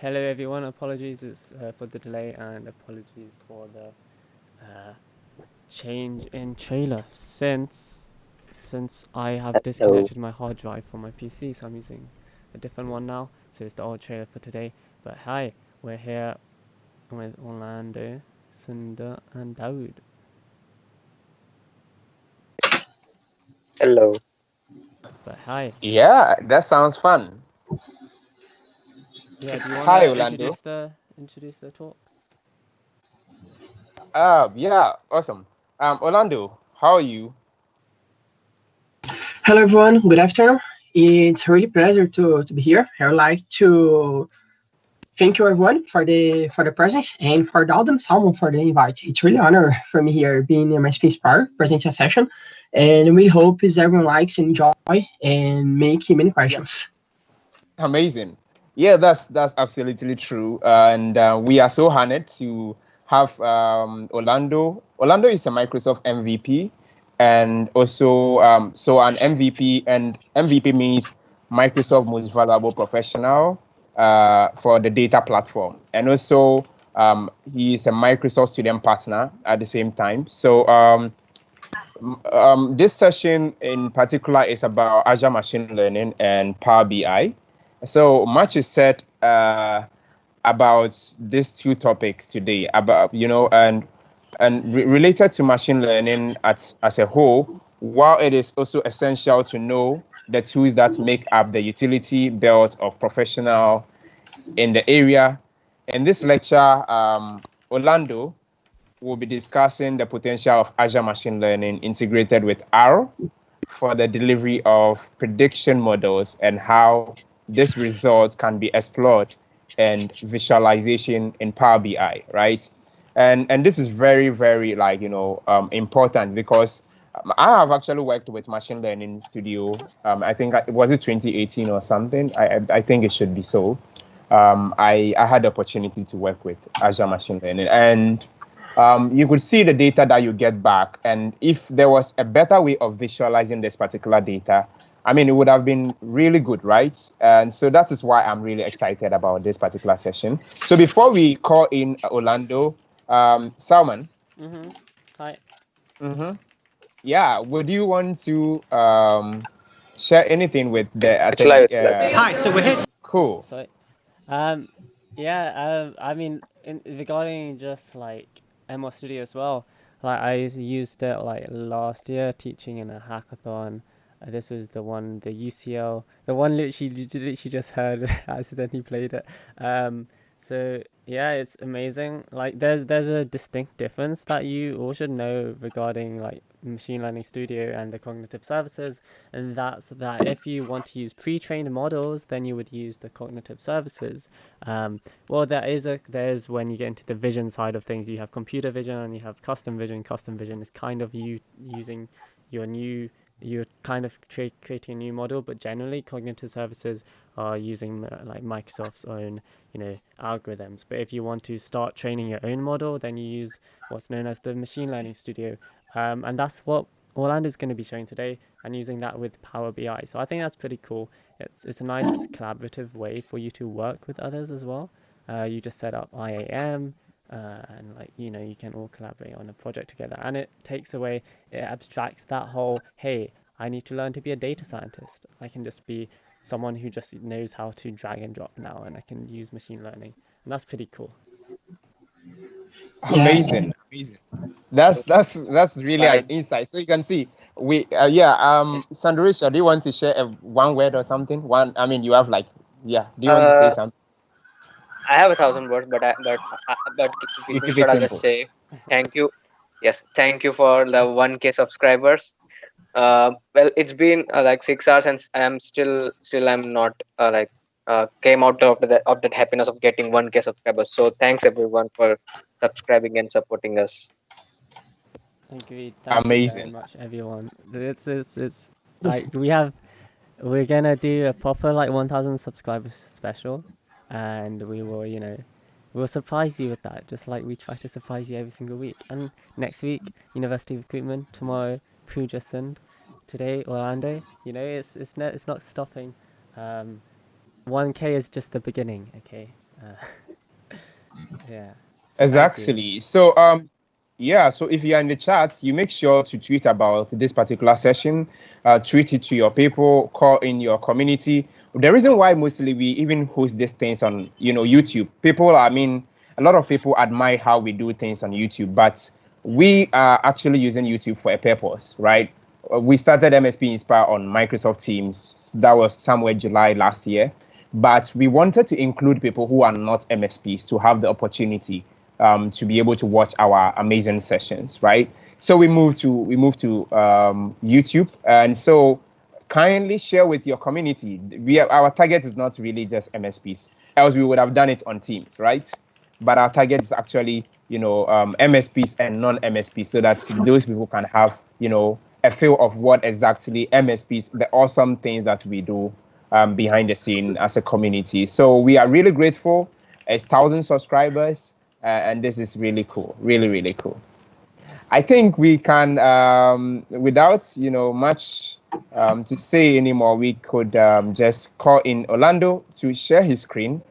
Hello everyone, apologies for the delay and apologies for the change in trailer since I have Hello. disconnected my hard drive from my PC, so I'm using a different one now. So it's the old trailer for today. But hi, we're here with Orlando, Sundar, and Dawood. Hello. But hi, Yeah, that sounds fun. yeah. Do you Hi, wanna Orlando. introduce the talk? Yeah, awesome. Orlando, how are you? Hello, everyone. Good afternoon. It's a really pleasure to be here. I would like to thank you, everyone, for the presence and for the audience, Salmon, for the invite. It's really an honor for me here being in my space part, presenting a session, and we hope is everyone likes and enjoy and make many Yeah, questions. amazing. Yeah, that's absolutely true. And we are so honored to have Orlando. Orlando is a Microsoft MVP, and also so an MVP, and MVP means Microsoft Most Valuable Professional for the data platform, and also he is a Microsoft Student Partner at the same time. So this session in particular is about Azure Machine Learning and Power BI. So much is said about these two topics today, about related to machine learning as a whole. While it is also essential to know the tools that make up the utility belt of professional in the area, in this lecture, Orlando we'll be discussing the potential of Azure Machine Learning integrated with R for the delivery of prediction models and how these results can be explored and visualization in Power BI, right? And this is very, very important because I have actually worked with Machine Learning Studio. I think was it 2018 or something. I think it should be so. I had the opportunity to work with Azure Machine Learning, and you could see the data that you get back. And if there was a better way of visualizing this particular data, I mean, it would have been really good, right? And so that is why I'm really excited about this particular session. So before we call in Orlando, Salman, Hi. yeah, would you want to share anything with the It's live. attend? It's live. Hi. So we're here. Cool. Sorry. I mean, regarding just like ML Studio as well, like I used it like last year teaching in a hackathon. This was the UCL, the one literally just heard accidentally played it. So yeah, it's amazing. Like there's a distinct difference that you all should know regarding like machine learning studio and the cognitive services, and that's that if you want to use pre-trained models, then you would use the cognitive services. Well, there's when you get into the vision side of things, you have computer vision and you have custom vision. Custom vision is kind of you using your new you're kind of creating a new model, but generally cognitive services are using like Microsoft's own algorithms. But if you want to start training your own model, then you use what's known as the machine learning studio, and that's what Orlando is going to be showing today, and using that with Power BI. So I think that's pretty cool. It's a nice collaborative way for you to work with others as well. You just set up IAM, and like you can all collaborate on a project together, and it abstracts that whole, hey, I need to learn to be a data scientist. I can just be someone who just knows how to drag and drop now, and I can use machine learning, and that's pretty cool. Yeah, Amazing. That's really an Fine. insight. So you can see Sandarisha, do you want to share one word or something? I mean, you have like, yeah, do you want to say Uh, something? I have 1,000 words, but You in keep it short, I'll just simple. say thank you. Yes, thank you for the 1K subscribers. Well, it's been like 6 hours, and I'm not came out of that happiness of getting 1K subscribers. So thanks everyone for subscribing and supporting us. Agreed. Thank you very Amazing. much, everyone. It's like we're gonna do a proper like 1,000 subscribers special, and we'll surprise you with that, just like we try to surprise you every single week. And next week, University Recruitment. Tomorrow, Pujason. Today, Orlando. It's not stopping. 1K is just the beginning. Okay, Yeah. So thank you. Exactly. So yeah, so if you're in the chat, you make sure to tweet about this particular session, tweet it to your people, call in your community. The reason why mostly we even host these things on, YouTube, people, I mean, a lot of people admire how we do things on YouTube, but we are actually using YouTube for a purpose, right? We started MSP Inspire on Microsoft Teams. That was somewhere July last year. But we wanted to include people who are not MSPs to have the opportunity to be able to watch our amazing sessions, right? So we moved to YouTube, and so kindly share with your community. Our target is not really just MSPs, else we would have done it on Teams, right? But our target is actually MSPs and non-MSPs, so that those people can have a feel of what exactly MSPs, the awesome things that we do behind the scene as a community. So we are really grateful. It's 1,000 subscribers, and this is really cool, really, really cool. I think we can, without much to say anymore, we could just call in Orlando to share his screen,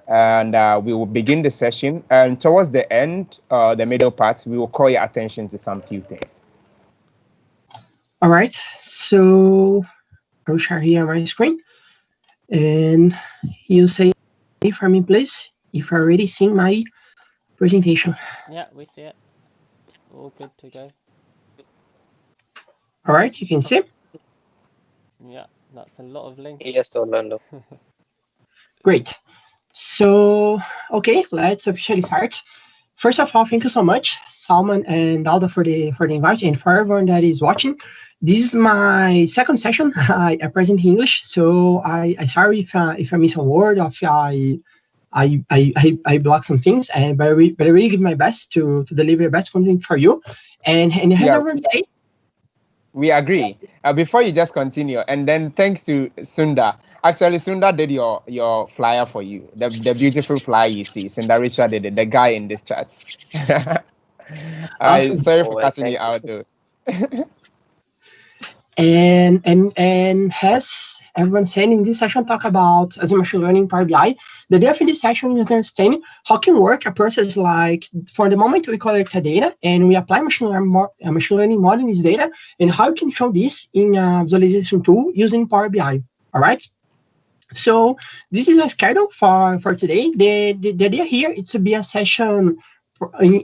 and we will begin the session. And towards the end, the middle part, we will call your attention to some few things. All right, so I'll share here my screen, and you say for me, please, if you're already seeing my presentation. Yeah, we see it. All good to go. All right, you can see. Yeah, that's a lot of links. Yes, Orlando. Great. So, okay, let's officially start. First of all, thank you so much, Salman and Aldo, for the invite, and for everyone that is watching. This is my second session. I present in English, so I sorry if I miss a word, or if I block some things, but I really give my best to deliver the best content for you. And as everyone say, we agree. Before you just continue, and then thanks to Sunda. Actually, Sunda did your flyer for you. The beautiful flyer you see. Sunda Richard did it. The guy in this chat. Awesome. Sorry for cutting you out, though. And as everyone said in this session, talk about Azure Machine Learning, Power BI. The idea of this session is understanding how can work a process like, for the moment, we collect data and we apply machine learning model in this data, and how you can show this in a visualization tool using Power BI. All right. So this is a schedule for today. The idea here is to be a session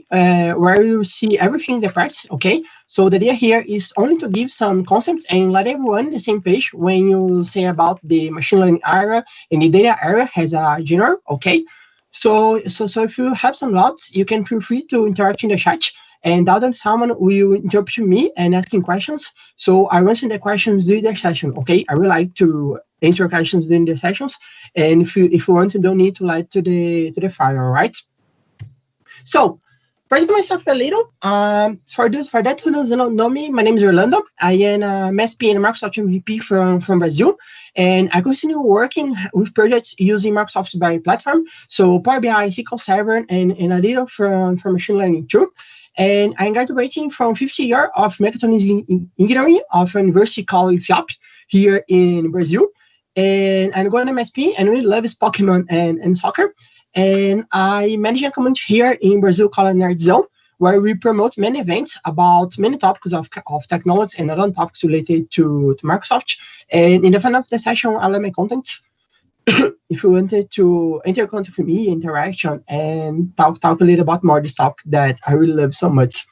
where you see everything in the practice, okay? So the idea here is only to give some concepts and let everyone on the same page when you say about the machine learning area and the data area has a general, okay? So if you have some doubts, you can feel free to interact in the chat, and Dalton Salman will interrupt me and asking questions. So I will answer the questions during the session, okay? I would like to answer questions during the sessions, and if you want to donate to like to the file, all right? So, present myself a little. For that who doesn't know me, my name is Orlando. I am a MSP and Microsoft MVP from Brazil, and I continue working with projects using Microsoft's BI platform, so Power BI, SQL Server, and a little from machine learning too. And I'm graduating from 50 years of mechatronics engineering of a university called FIAP here in Brazil. And I'm going to MSP and really love Pokemon and soccer. And I manage a community here in Brazil called Nerd Zone, where we promote many events about many topics of technology and other topics related to Microsoft. And in the final of the session, I'll let my contents. If you wanted to enter contact with me, interaction, and talk a little about more this topic that I really love so much.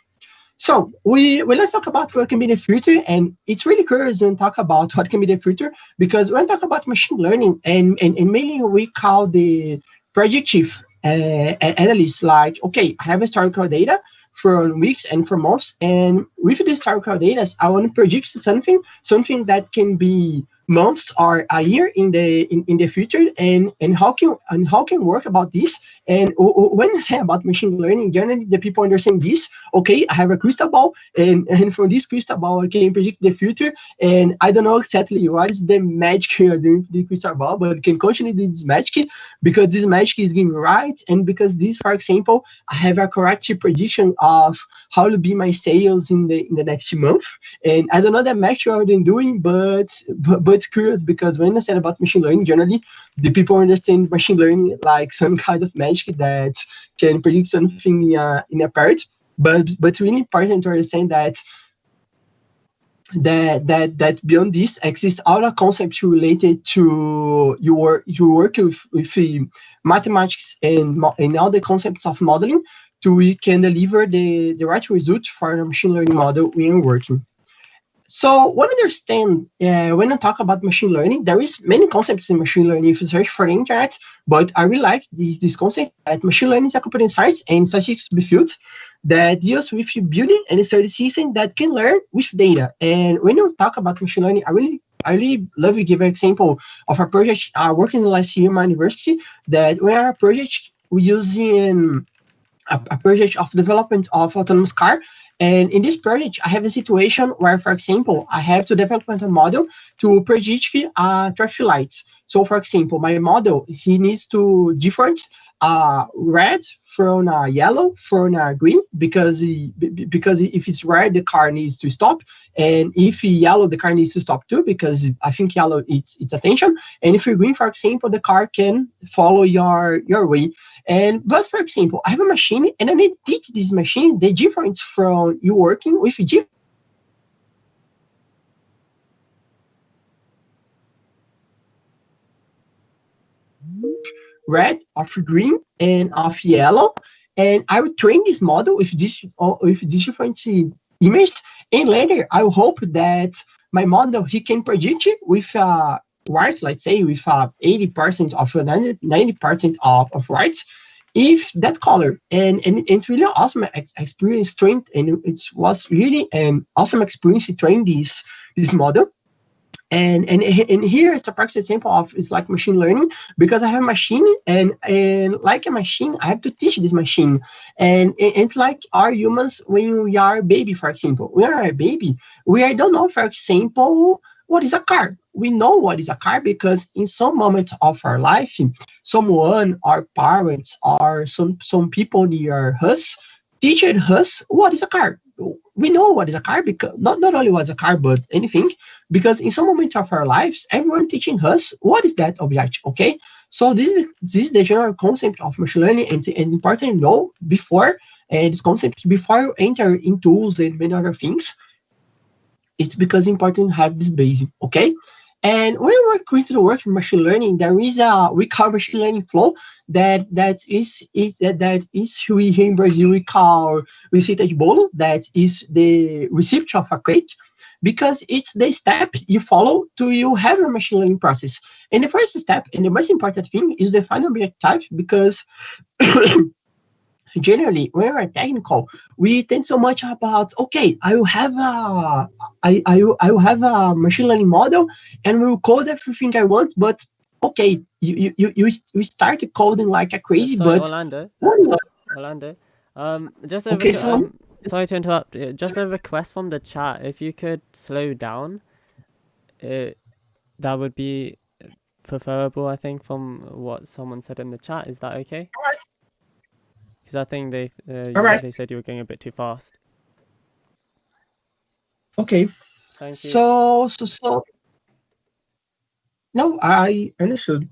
So let's talk about what can be the future, and it's really curious when talk about what can be the future, because when talk about machine learning and mainly we call the project chief analysts, like, okay, I have historical data for weeks and for months, and with this historical data, I want to predict something that can be months or a year in the future, and how can work about this. And when I say about machine learning, generally the people understand this. Okay, I have a crystal ball, and from this crystal ball I can predict the future, and I don't know exactly what is the magic here doing the crystal ball, but I can continue this magic because this magic is getting right, and because this, for example, I have a correct prediction of how will be my sales in the next month, and I don't know that magic I've been doing, but it's curious because when I said about machine learning, generally the people understand machine learning like some kind of magic that can predict something in a part. But it's really important to understand that beyond this exists other concepts related to your work with mathematics and all the concepts of modeling to we can deliver the right result for the machine learning model we are working. So when when I talk about machine learning, there is many concepts in machine learning if you search for the internet, but I really like this concept that machine learning is a computer science and statistical fields that deals with building and study system that can learn with data. And when you talk about machine learning, I really love to give an example of a project working last year in my university that we are a project using a project of development of autonomous car. And in this project, I have a situation where, for example, I have to develop a model to predict traffic lights. So, for example, my model, he needs to different red from yellow from green because if it's red, the car needs to stop, and if yellow, the car needs to stop too because I think yellow it's attention, and if you're green, for example, the car can follow your way. But for example, I have a machine and I need to teach this machine the difference from you working with red, of green, and of yellow. And I will train this model with this different images. And later, I hope that my model he can predict it with white, let's say with 80% of 90% of whites, if that color. And it's really awesome experience trained, and it was really an awesome experience to train this model. And here it's a practical example of it's like machine learning because I have a machine and like a machine I have to teach this machine, and it's like our humans when we are a baby. For example, when we are a baby, we don't know, for example, what is a car. We know what is a car because in some moment of our life, someone, our parents, or some people near us teach us what is a car. We know what is a car because not only what's a car, but anything, because in some moment of our lives, everyone teaching us what is that object. Okay, so this is the general concept of machine learning, and it's important to know before this concept before you enter in tools and many other things. It's because important to have this base. Okay. And when we're going to work with machine learning, there is we call machine learning flow that is we here in Brazil we call receita de bolo, that is the receipt of a crate, because it's the step you follow to you have a machine learning process. And the first step and the most important thing is the final object type, because generally when we're technical, we think so much about, okay, I will have I will have a machine learning model and we will code everything I want, but okay, you start coding like a crazy. Sorry, but Orlando. Just okay, so sorry to interrupt. Just a request from the chat. If you could slow down, that would be preferable, I think, from what someone said in the chat. Is that okay? Because I think they said you were going a bit too fast. Okay. Thank you. So no, I understood.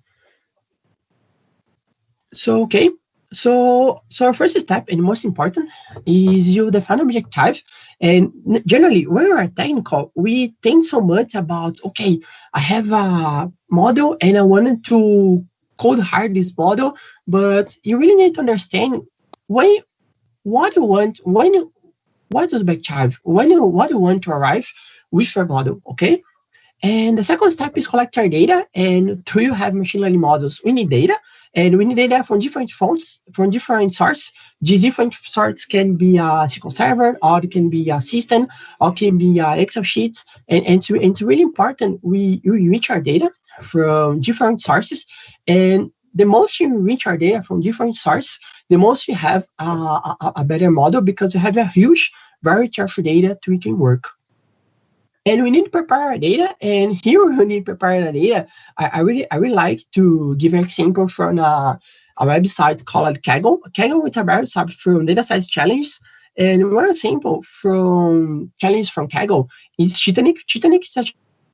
So okay. So our first step and most important is you define object type. And generally, when we're technical, we think so much about, okay, I have a model and I wanted to code hard this model, but you really need to understand what you want, what is object type, what you want to arrive with your model, okay? And the second step is collect our data. And to have machine learning models, we need data. And we need data from different fonts, from different sources. These different sources can be a SQL Server, or it can be a system, or can be Excel sheets. And it's really important we reach our data from different sources. And the most you reach our data from different sources, the most you have a better model, because you have a huge variety of data to we can work. And we need to prepare our data. And here we need to prepare our data. I really like to give an example from a website called Kaggle. Kaggle is a website from data science challenges. And one example from challenge from Kaggle is Titanic. Titanic is a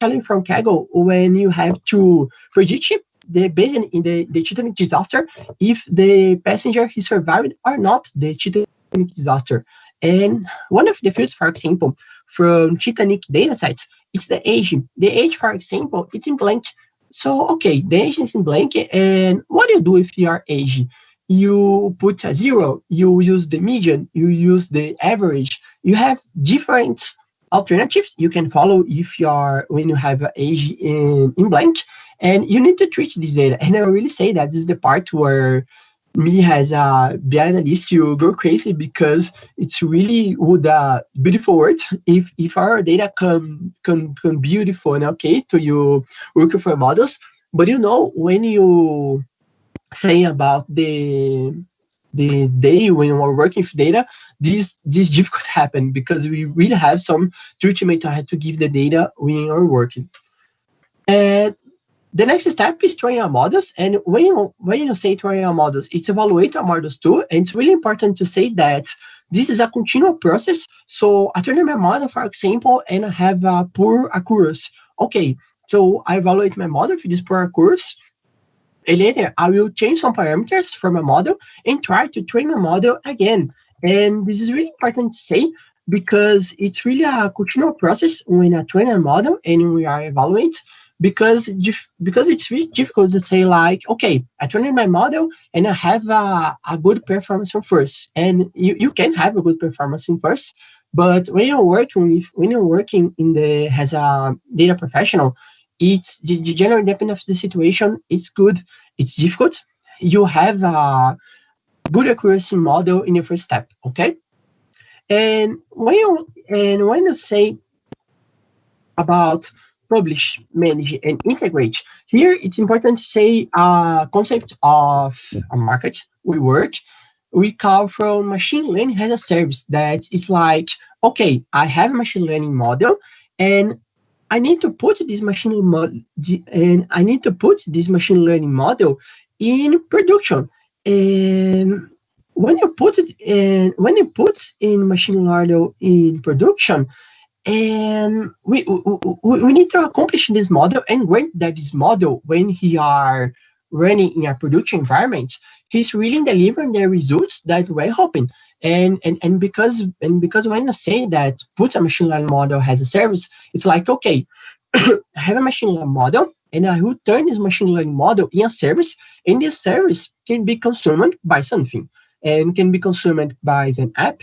especially from Kaggle, when you have to predict the based in the Titanic disaster, if the passenger he survived or not the Titanic disaster. And one of the fields, for example, from Titanic data sets, it's the age. The age, for example, it's in blank. So, okay, the age is in blank, and what do you do with your age? You put a 0, you use the median, you use the average. You have different alternatives you can follow if you're when you have an age in blank, and you need to treat this data. And I really say that this is the part where me as a BI analyst, you go crazy because it's really would a beautiful word if our data come beautiful and okay to you working for models. But when you say about the day when we're working with data, this difficult happen because we really have some treatment I had to give the data when we're working. And the next step is training our models. And when you say training our models, it's evaluate our models too. And it's really important to say that this is a continual process. So I train my model, for example, and I have a poor accuracy. Okay, so I evaluate my model for this poor accuracy. And later, I will change some parameters for my model and try to train my model again. And this is really important to say because it's really a continual process when I train a model and we are evaluate. Because it's really difficult to say like, okay, I trained my model and I have a good performance from first, and you can have a good performance in first, but when you're working in the as a data professional, it's the general depending of the situation. It's good, it's difficult. You have a good accuracy model in the first step, okay? And when you say about publish, manage, and integrate. Here, it's important to say a concept of a market we work. We call from machine learning as a service that is like, okay, I have a machine learning model, and I need to put this machine learning model in production. And when you put in machine learning in production, and we need to accomplish this model and grant that this model, when he are running in a production environment, he's really delivering the results that we're hoping. And because when you say that put a machine learning model as a service, it's like, okay, I have a machine learning model, and I will turn this machine learning model in a service, and this service can be consumed by something, and can be consumed by an app,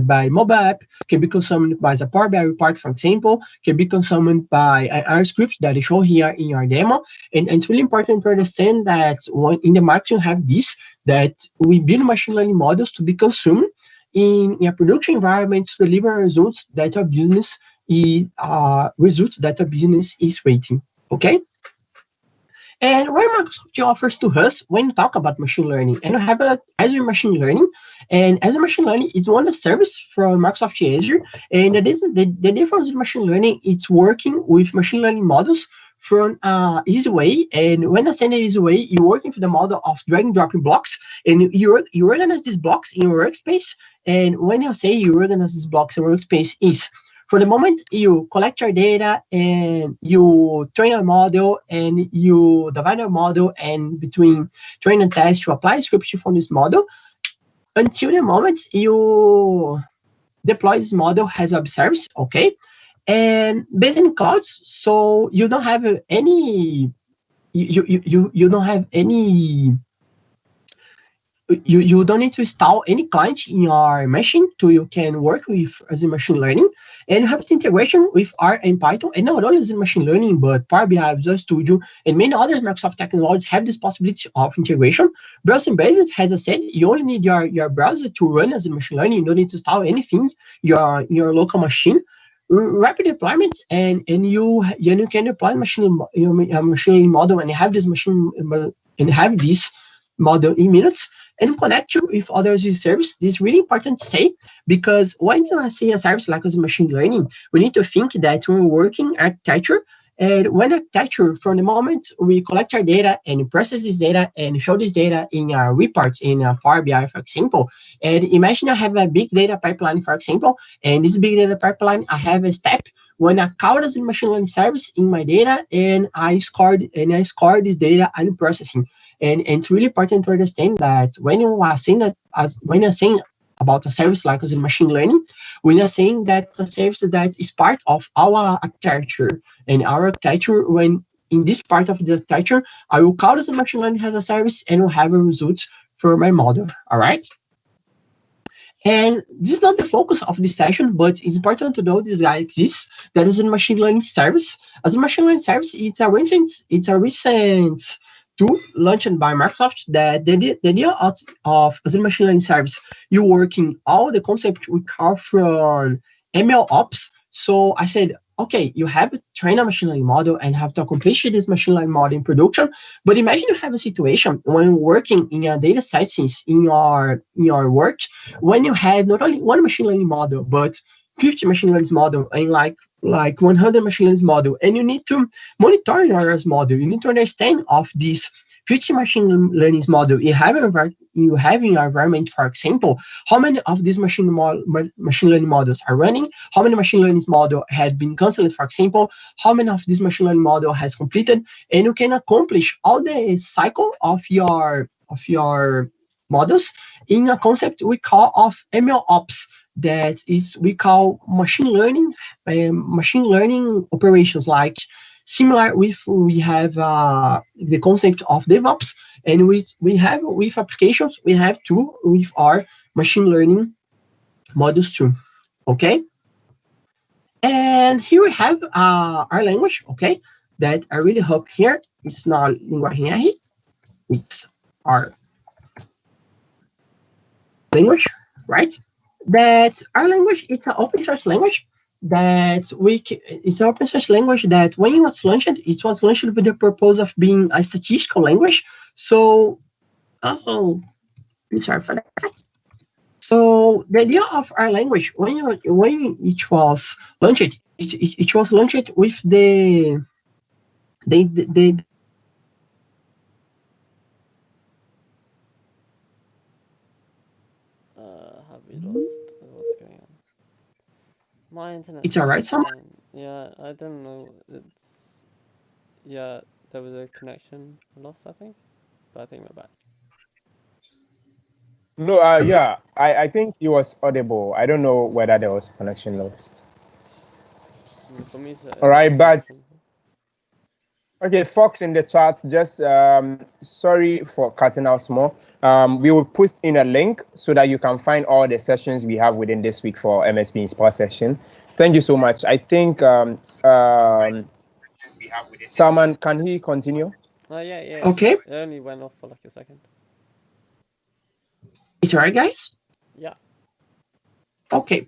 by mobile app, can be consumed by a Power BI report, for example, can be consumed by our scripts that I show here in our demo. And it's really important to understand that in the market you have this, that we build machine learning models to be consumed in a production environment to deliver results that our business is waiting. Okay. And what Microsoft offers to us when you talk about machine learning, and you have Azure Machine Learning, and Azure Machine Learning is one of the service from Microsoft Azure, and the difference in machine learning, it's working with machine learning models from easy way. And when I say an easy way, you're working for the model of drag and dropping blocks, and you organize these blocks in your workspace. And when you say you organize these blocks in workspace is, for the moment, you collect your data and you train a model and you divide your model, and between train and test, you apply a script from this model until the moment you deploy this model as web service, okay? And based in clouds, so you don't have any, you don't have any, you don't need to install any client in your machine you can work with as a machine learning. And you have the integration with R and Python, and not only in machine learning, but Power BI, Visual Studio, and many other Microsoft technologies have this possibility of integration. Browser-based, as I said, you only need your browser to run as a machine learning. You don't need to install anything your local machine. Rapid deployment, and you can deploy machine learning model and have this model in minutes and connect you with other services. This is really important to say, because when you see a service like as machine learning, we need to think that when we're working architecture, And when architecture, from the moment we collect our data and process this data and show this data in our reports in Power BI, for example, and imagine I have a big data pipeline, for example, and this big data pipeline, I have a step when I call as a machine learning service in my data and I score this data I'm processing. And it's really important to understand that when you are saying that, when you're saying about a service like Azure machine learning, we are saying that a service that is part of our architecture. And our architecture, when in this part of the architecture, I will call as a machine learning as a service and will have a result for my model. All right. And this is not the focus of this session, but it's important to know this guy exists. That is a machine learning service. As a machine learning service, it's a recent tool launched by Microsoft. That the idea of as a machine learning service, you working all the concept we call from ML ops. So I said, okay, you have to train a machine learning model and have to accomplish this machine learning model in production. But imagine you have a situation when working in a data science in your work, when you have not only one machine learning model, but 50 machine learning model and like 100 machine learning model, and you need to monitor your model. You need to understand of this 50 machine learning model you have in your environment. For example, how many of these machine learning models are running? How many machine learning model had been canceled? For example, how many of these machine learning model has completed? And you can accomplish all the cycle of your models in a concept we call of ML ops. That is we call machine learning operations, like similar with we have the concept of DevOps, and we have with applications we have two with our machine learning models too. Okay, and here we have our language. Okay, that I really hope here it's not linguagem R, it's our language, right? That our language, it's an open source language that it's an open source language that when it was launched with the purpose of being a statistical language. So, I'm sorry for that. So the idea of our language, when it was launched, it was launched with the Have we lost? What's going on? My internet. It's all right, Sam? Yeah, I don't know. Yeah, there was a connection loss, I think, but I think we're back. No, yeah, I think it was audible. I don't know whether there was connection lost. For me, all right, but okay, Fox in the chat, just sorry for cutting out small. We will put in a link so that you can find all the sessions we have within this week for MSP Inspire session. Thank you so much. I think Salman, can he continue? Yeah. Okay. It only went off for like a second. It's all right, guys? Yeah. Okay.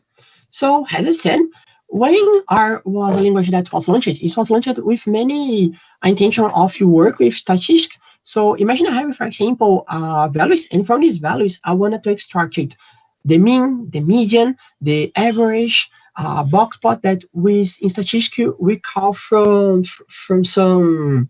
So, as I said, when R was a language that was launched, it was launched with many intention of you work with statistics. So imagine I have, for example, values, and from these values, I wanted to extract it, the mean, the median, the average, box plot that with in statistics we call from some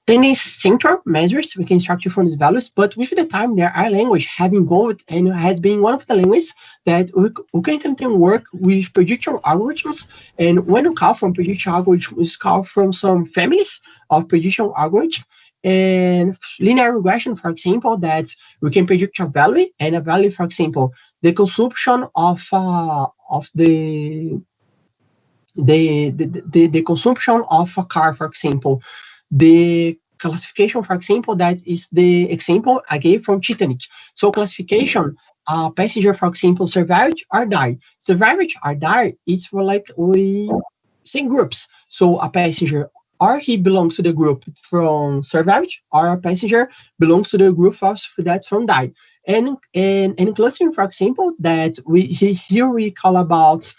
tennis center measures. We can extract from these values, but with the time, there are language have evolved and has been one of the languages that we can work with prediction algorithms. And when we call from prediction algorithms, we call from some families of prediction algorithms. And linear regression, for example, that we can predict a value, and a value, for example, the consumption of the consumption of a car, for example. The classification, for example, that is the example I gave from Titanic. So classification, passenger, for example, survived or died. Survived or died, it's for like we say groups. So a passenger, or he belongs to the group from survived, or a passenger belongs to the group of that's from died. And clustering, for example, that here we call about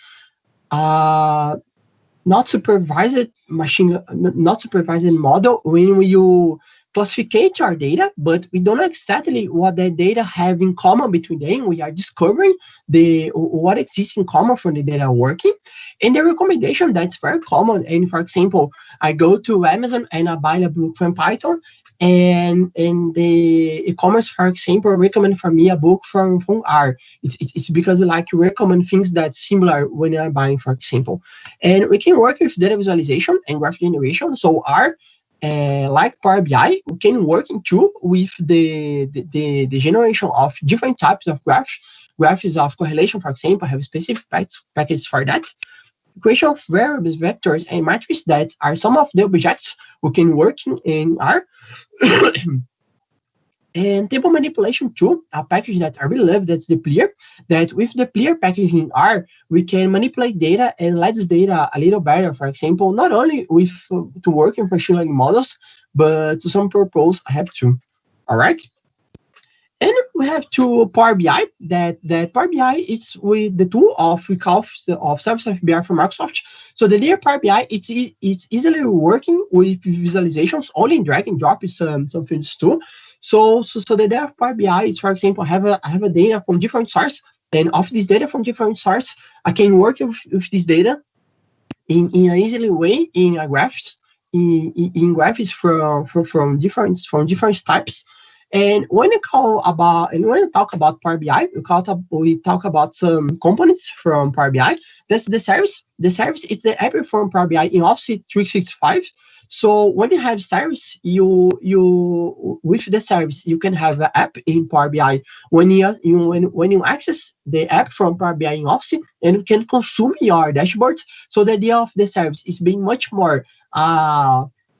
not supervised model when you classificate our data, but we don't know exactly what the data have in common between them. We are discovering what exists in common from the data working. And the recommendation that's very common, and for example, I go to Amazon and I buy a book from Python, and the e-commerce, for example, recommend for me a book from R. It's because we like to recommend things that's similar when I'm buying, for example. And we can work with data visualization and graph generation. So R, like Power BI, we can work too with the generation of different types of graphs of correlation, for example. I have specific packages for that. Creation of variables, vectors, and matrices that are some of the objects we can work in R. And table manipulation too, a package that I really love, that's the Clear. That with the Clear package in R, we can manipulate data and let this data a little better. For example, not only with to work in machine learning models, but to some purpose I have to. All right. And we have to Power BI. That Power BI is with the tool of we call of Service of BI from Microsoft. So the layer Power BI, it's easily working with visualizations. Only drag and drop is some things too. So the data of Power BI is, for example, I have a data from different sources, and of this data from different sources, I can work with this data in an easily way in a graphs in graphics from different types. And when we talk about Power BI, we talk about some components from Power BI. That's the service. The service is the app from Power BI in Office 365. So when you have service, you with the service you can have an app in Power BI. When you access the app from Power BI in Office, and you can consume your dashboards. So the idea of the service is being much more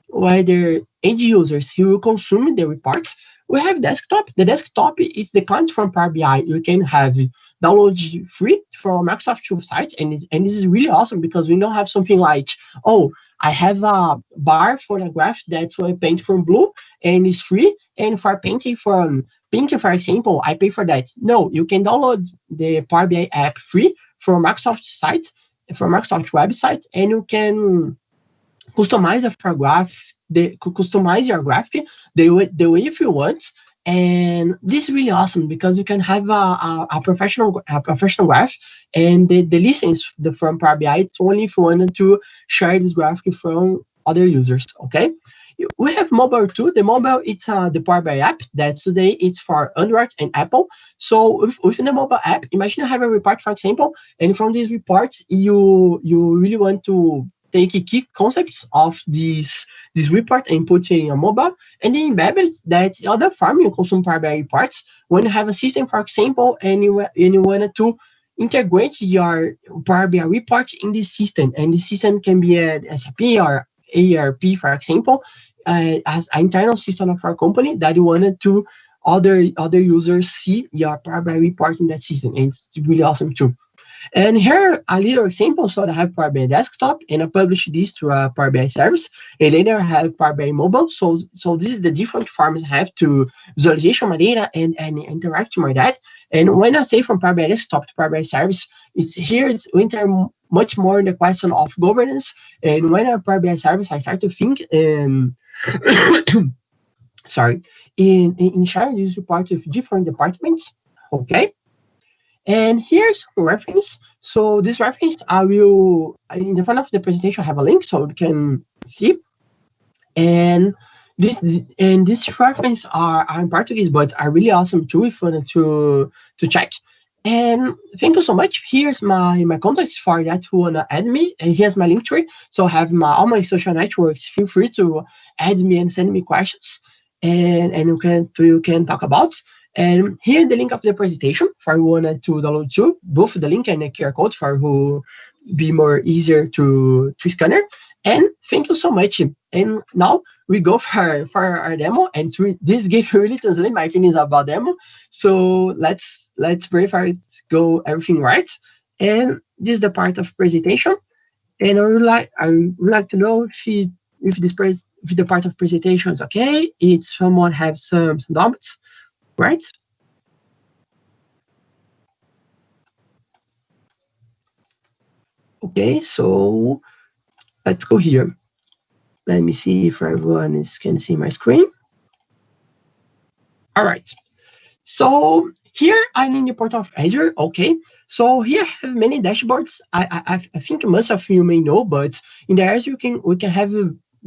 whether end users who will consume the reports. We have desktop. The desktop is the client from Power BI. You can have download free from Microsoft website, and this is really awesome because we don't have something like, oh, I have a bar for a graph that's why I paint from blue and it's free, and for painting from pink, for example, I pay for that. No, you can download the Power BI app free from Microsoft site, from Microsoft website, and you can customize your graph, customize your graphic the way if you want. And this is really awesome because you can have a professional graph, and the license from Power BI, it's only if you wanted to share this graphic from other users. Okay. We have mobile too. The mobile, it's the Power BI app that today it's for Android and Apple. So within the mobile app, imagine you have a report, for example, and from these reports, you really want to take key concepts of this report and put in a mobile, and then embedded that other form you consume Power BI reports. When you have a system, for example, and you wanted to integrate your Power BI report in this system, and the system can be an SAP or ERP, for example, as an internal system of our company that you wanted to other users see your Power BI report in that system, and it's really awesome too. And here a little example. So I have Power BI desktop, and I publish this to a Power BI service. And later I have Power BI mobile. So this is the different forms I have to visualization my data and interact with my data. And when I say from Power BI desktop to Power BI service, it's we enter much more in the question of governance. And when I Power BI service, I start to think sorry, in sharing this report with different departments. Okay. And here's a reference. So this reference, I will, in the front of the presentation, I have a link so you can see. And this reference are in Portuguese, but are really awesome too if you wanted to check. And thank you so much. Here's my contacts for that who wanna add me, and here's my link tree. So I have all my social networks. Feel free to add me and send me questions, and you can talk about. And here the link of the presentation for who wanted to download too, both the link and the QR code for who be more easier to scanner. And thank you so much. And now we go for our demo, and this gave really translate my feelings about demo. So let's pray for it go everything right. And this is the part of presentation. And I would like to know if the part of presentation is okay. If someone have some doubts. Right? Okay, so let's go here. Let me see if everyone can see my screen. All right. So here I'm in the portal of Azure. Okay, so here I have many dashboards. I think most of you may know, but in the Azure we can have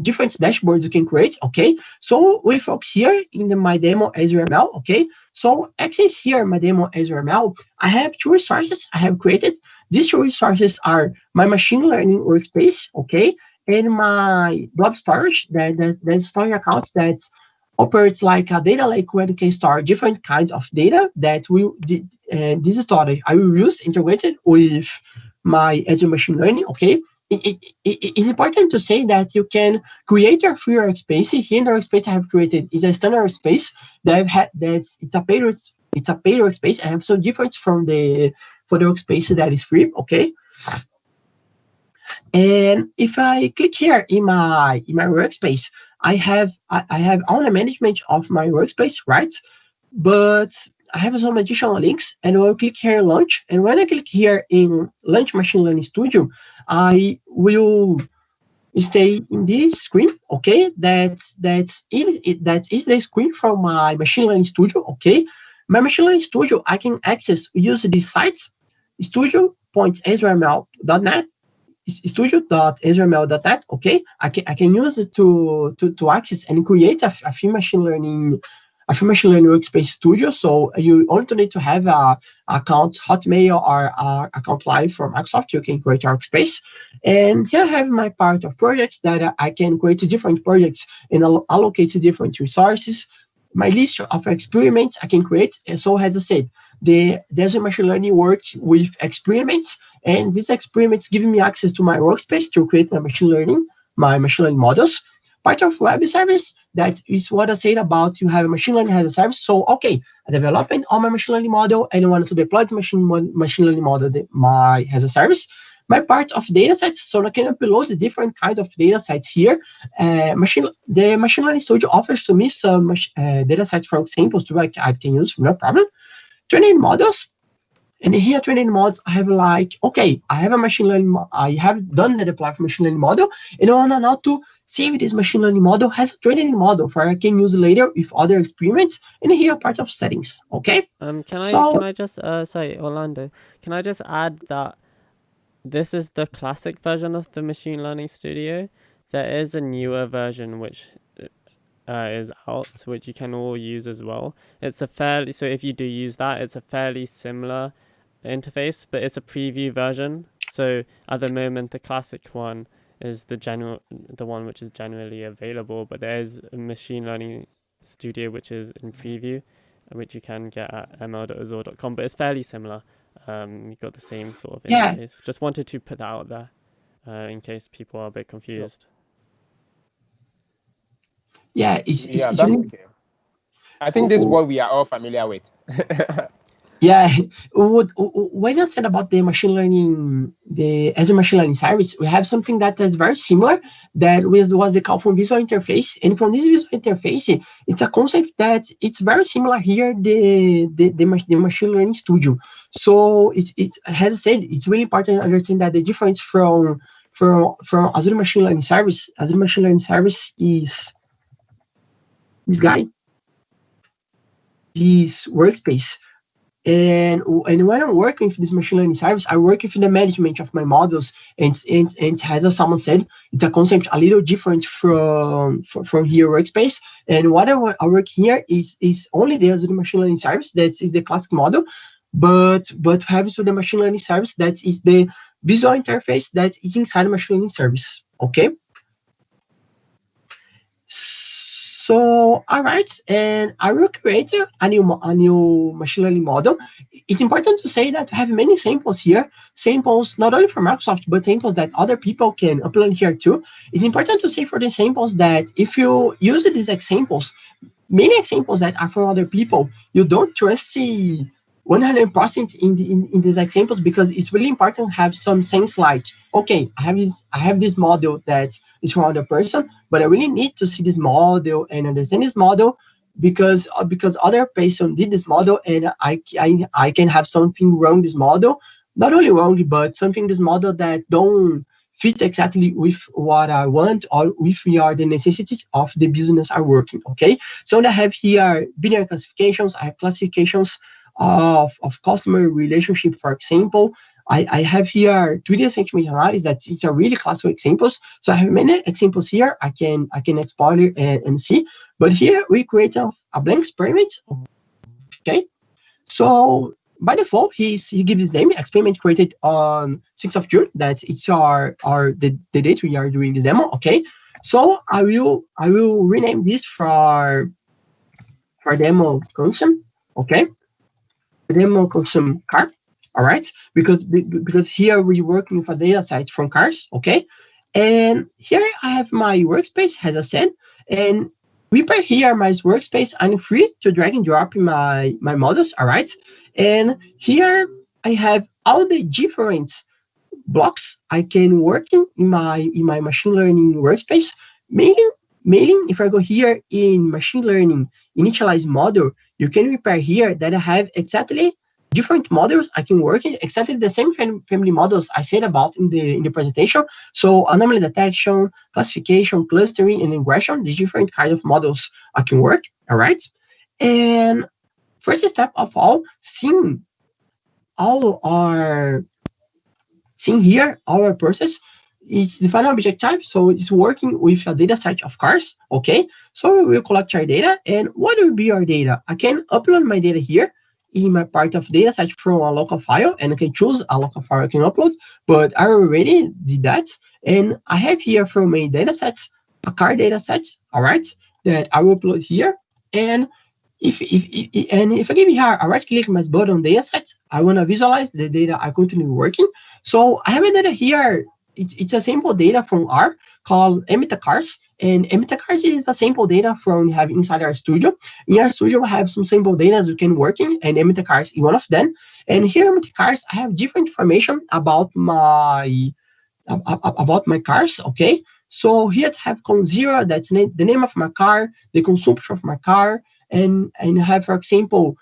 different dashboards you can create. Okay, so we focus here in my demo Azure ML. Okay, so access here my demo Azure ML. I have two resources I have created. These two resources are my machine learning workspace. Okay, and my blob storage that storage accounts that operates like a data lake where you can store different kinds of data that this storage I will use integrated with my Azure machine learning. Okay, it's important to say that you can create your free workspace. Here in the workspace I have created is a standard workspace that I've had that it's a paid workspace. I have some difference from the for the workspace that is free. Okay, and if I click here in my workspace, I have all the management of my workspace, right? But I have some additional links, and I'll click here launch. And when I click here in launch machine learning studio, I will stay in this screen. Okay, that is the screen from my machine learning studio. Okay, my machine learning studio I can access use these sites studio.azureml.net studio.azureml.net. Okay, I can use it to access and create a free machine learning workspace studio. So you only need to have a account Hotmail or a account live from Microsoft. You can create your workspace, and here I have my part of projects that I can create different projects and allocate different resources. My list of experiments I can create. And so as I said, the Azure machine learning works with experiments, and these experiments give me access to my workspace to create my machine learning models. Part of web service, that is what I said about you have a machine learning as a service. So okay, I developing on my machine learning model and I wanted to deploy the machine learning model as a service. My part of data sets, so I can upload the different kinds of data sets here. The machine learning studio offers to me some data sets from samples to I can use, no problem. Training models. And here, training models, I have like, okay, I have a machine learning, I have done the deploy of machine learning model, and I want to now to save this machine learning model as a training model for I can use later with other experiments. And here, part of settings, okay? Can I just sorry, Orlando, can I just add that this is the classic version of the Machine Learning Studio. There is a newer version which is out, which you can all use as well. It's a fairly, so if you do use that, it's a fairly similar interface, but it's a preview version. So at the moment, the classic one is the one which is generally available, but there is a Machine Learning Studio which is in preview, which you can get at ml.azure.com, but it's fairly similar. You've got the same sort of interface. Just wanted to put that out there in case people are a bit confused. Sure. Yeah, that's okay. I think this is what we are all familiar with. Yeah, when I said about the machine learning, the Azure machine learning service, we have something that is very similar. That was the call from visual interface, and from this visual interface, it's a concept that it's very similar here. The machine learning studio. So it as I said, it's really important to understand that the difference from Azure machine learning service. Azure machine learning service is this guy, this workspace. And when I'm working with this machine learning service, I work with the management of my models. And as someone said, it's a concept a little different from here workspace. And what I work here is only the Azure machine learning service. That is the classic model. But have the machine learning service that is the visual interface that is inside the machine learning service. Okay. So, all right, and I will create a new machine learning model. It's important to say that I have many samples here, samples not only from Microsoft, but samples that other people can upload here too. It's important to say for the samples that if you use these examples, many examples that are from other people, you don't trust 100% in these examples, because it's really important to have some sense like, okay, I have this model that is from another person, but I really need to see this model and understand this model because other person did this model, and I can have something wrong this model, not only wrong, but something this model that don't fit exactly with what I want or with the necessities of the business are working. Okay, so I have here binary classifications, I have classifications of customer relationship, for example. I have here 3D sentiment analysis that it's a really classical examples. So I have many examples here. I can exploit it and see. But here we create a blank experiment. Okay. So by default, he gives his name, experiment created on 6th of June. That it's the date we are doing this demo. Okay. So I will rename this for demo consume. Okay. Demo consume car. All right. Because here we're working with a data set from cars. Okay. And here I have my workspace, as I said, and prepare here my workspace. I'm free to drag and drop my models. All right. And here I have all the different blocks I can work in my machine learning workspace. Meaning, if I go here in machine learning initialize model, you can prepare here that I have exactly different models I can work in, exactly the same family models I said about in the presentation. So anomaly detection, classification, clustering, and regression, these different kind of models I can work. All right. And first step of all, seeing here our process. It's the final objective, so it's working with a data set of cars. Okay, so we will collect our data, and what will be our data? I can upload my data here in my part of data set from a local file, and I can choose a local file I can upload, but I already did that, and I have here from my data sets a car data set, all right, that I will upload here. And if I give here a right click my button data set, I want to visualize the data I continue working. So I have a data here. It's a sample data from R called Emita Cars, and Emita Cars is the sample data from we have inside our studio. In our studio, we have some sample data we can work in, and Emita Cars is one of them. And here Emita Cars, I have different information about my cars. Okay, so here I have column 0, that's the name of my car, the consumption of my car, and I have, for example,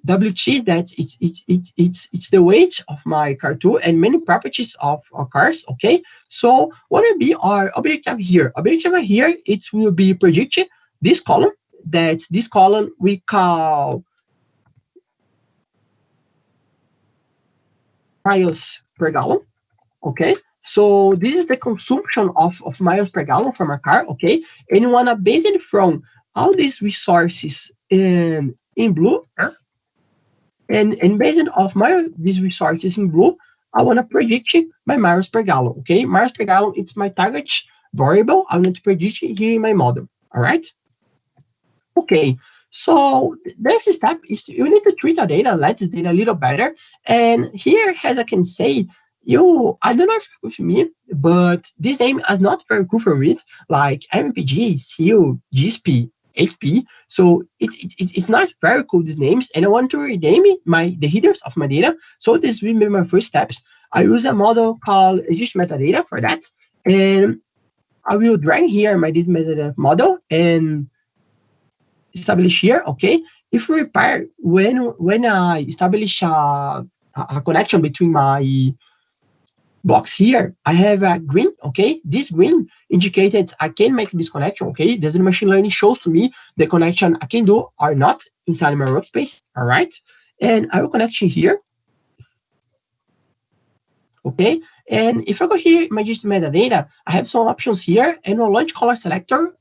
WT, that it's the weight of my car too, and many properties of our cars. Okay, so what will be our objective here? Objective here, it will be predict this column. That this column we call miles per gallon. Okay, so this is the consumption of miles per gallon from our car. Okay, and you wanna base it from all these resources in blue. And based off these resources in blue, I want to predict my miles per gallon. Okay, miles per gallon, it's my target variable. I want to predict it here in my model. All right. Okay, so the next step is you need to treat the data, let this data a little better. And here, as I can say, I don't know if you're with me, but this name is not very cool for it, like MPG, SEAL, GSP, HP. So it's not very cool, these names, and I want to rename the headers of my data. So this will be my first steps. I use a model called Azure Metadata for that, and I will drag here my this metadata model and establish here. Okay, if we repair when I establish a connection between my box here, I have a green. Okay, this green indicated I can make this connection. Okay, the machine learning shows to me the connection I can do or not inside my workspace. All right, and I will connect here. Okay, and if I go here, my just metadata, I have some options here, and I'll launch color selector,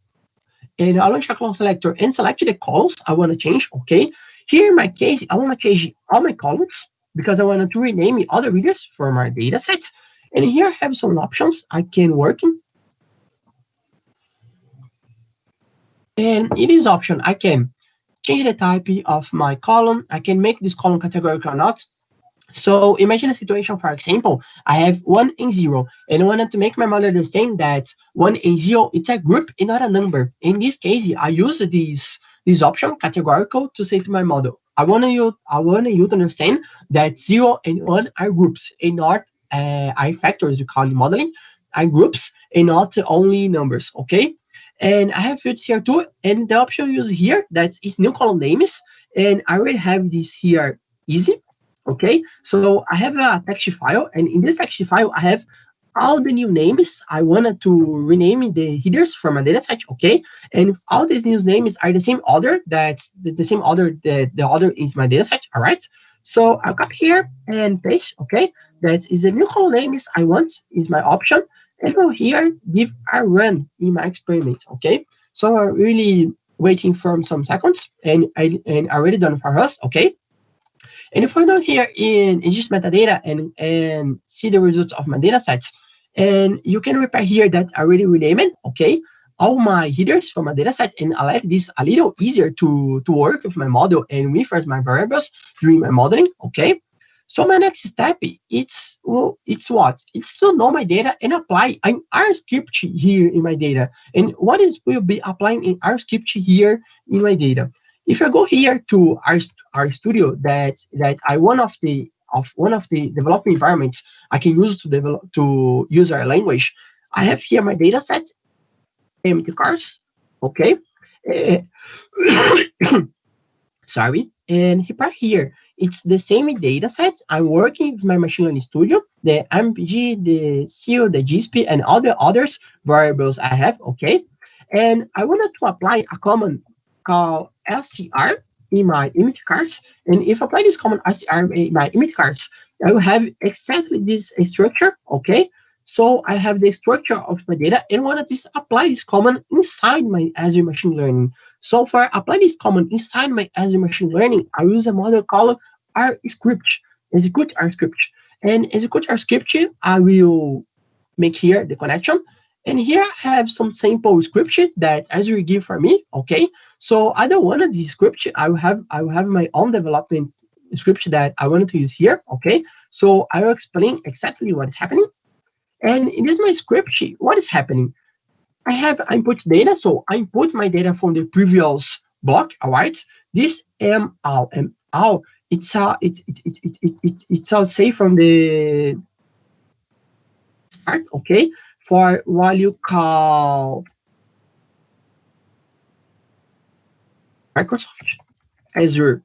and I'll launch a color selector and select the columns I want to change. Okay, here in my case, I want to change all my columns because I want to rename other readers for my data sets. And here I have some options I can work in. And in this option, I can change the type of my column. I can make this column categorical or not. So imagine a situation, for example, I have 1 and 0, and I wanted to make my model understand that 1 and 0, it's a group and not a number. In this case, I use this option, categorical, to save my model. I want you to understand that 0 and 1 are groups and not are factors, you call it modeling, are groups and not only numbers. Okay, and I have fields here too, and the option used here that is new column names, and I already have this here easy. Okay, so I have a text file, and in this text file I have all the new names, I wanted to rename the headers for my data set, okay? And if all these new names are the same order, that's the same order that the order is my data set, all right? So I'll come here and paste, okay? That is the new column names I want, is my option. And over here, give a run in my experiment, okay? So I'm really waiting for some seconds, and I already done for us, okay? And if I down here in just metadata and see the results of my data sets, and you can repair here that I already renamed it, okay, all my headers from my data set, and I let this a little easier to work with my model and reference my variables during my modeling, okay? So my next step, it's what? It's to know my data and apply an R script here in my data. And what is will be applying in R script here in my data? If I go here to our studio, that I one of the development environments I can use to develop to use our language, I have here my data set, empty cars, okay. Eh, sorry, and right here it's the same data set. I'm working with my machine learning studio, the MPG, the CO, the GSP, and all the others variables I have, okay. And I wanted to apply a command called SCR in my image cards. And if I apply this command SCR in my image cards, I will have exactly this structure, okay. So I have the structure of my data and want to apply this command inside my Azure machine learning. So for apply this command inside my Azure machine learning, I use a model called R script, execute R script. And execute R script, I will make here the connection. And here I have some sample script that Azure give for me. Okay. So I don't want this script. I will have my own development script that I wanted to use here. Okay. So I will explain exactly what is happening. And in this my script, what is happening? I have input data, so I input my data from the previous block. All right, this ML, it's I'll say from the start. Okay, for what you call Microsoft Azure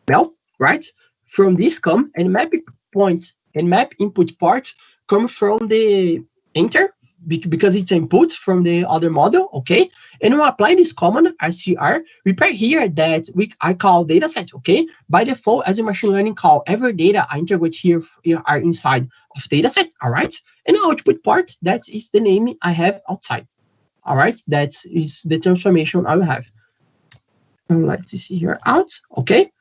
ML, right? From this come and map points and map input parts come from the enter because it's input from the other model, okay? And we'll apply this command SCR. Repair here that I call dataset, okay? By default, as a machine learning call, every data I integrate here are inside of dataset, all right? And output part, that is the name I have outside, all right? That is the transformation I will have. And let's see here out, okay?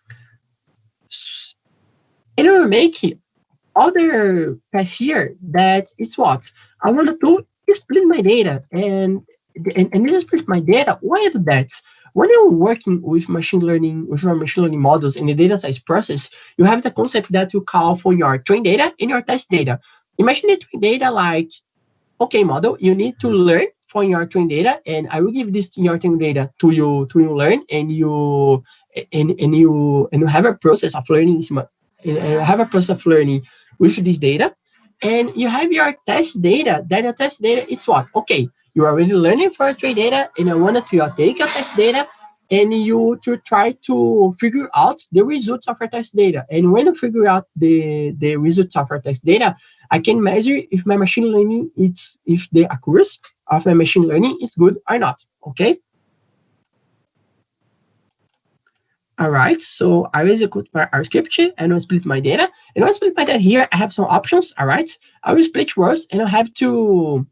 And I will make other pass here that it's what I want to do is split my data and this is split my data. Why I do that? When you're working with machine learning, with your machine learning models in the data science process, you have the concept that you call for your train data and your test data. Imagine the train data like, okay, model, you need to learn from your train data, and I will give this your train data to you learn, and you have a process of learning have a process of learning with this data, and you have your test data. That your test data, it's what? Okay, you are already learning for trade data, and I wanted to take your test data and you to try to figure out the results of our test data. And when you figure out the results of our test data, I can measure if my machine learning, if the accuracy of my machine learning is good or not. Okay. All right, so I will execute my R script and I will split my data. And when I split my data here, I have some options. All right, I will split rows and I have to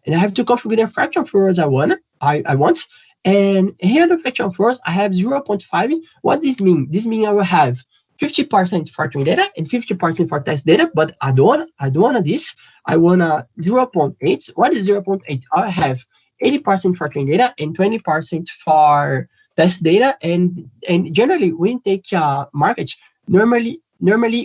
configure the fraction of rows I want. And here the fraction of rows, I have 0.5. What does this mean? This means I will have 50% for training data and 50% for test data, but I don't want this. I want a 0.8. What is 0.8? I have 80% for training data and 20% for test data. And generally, when you take markets, normally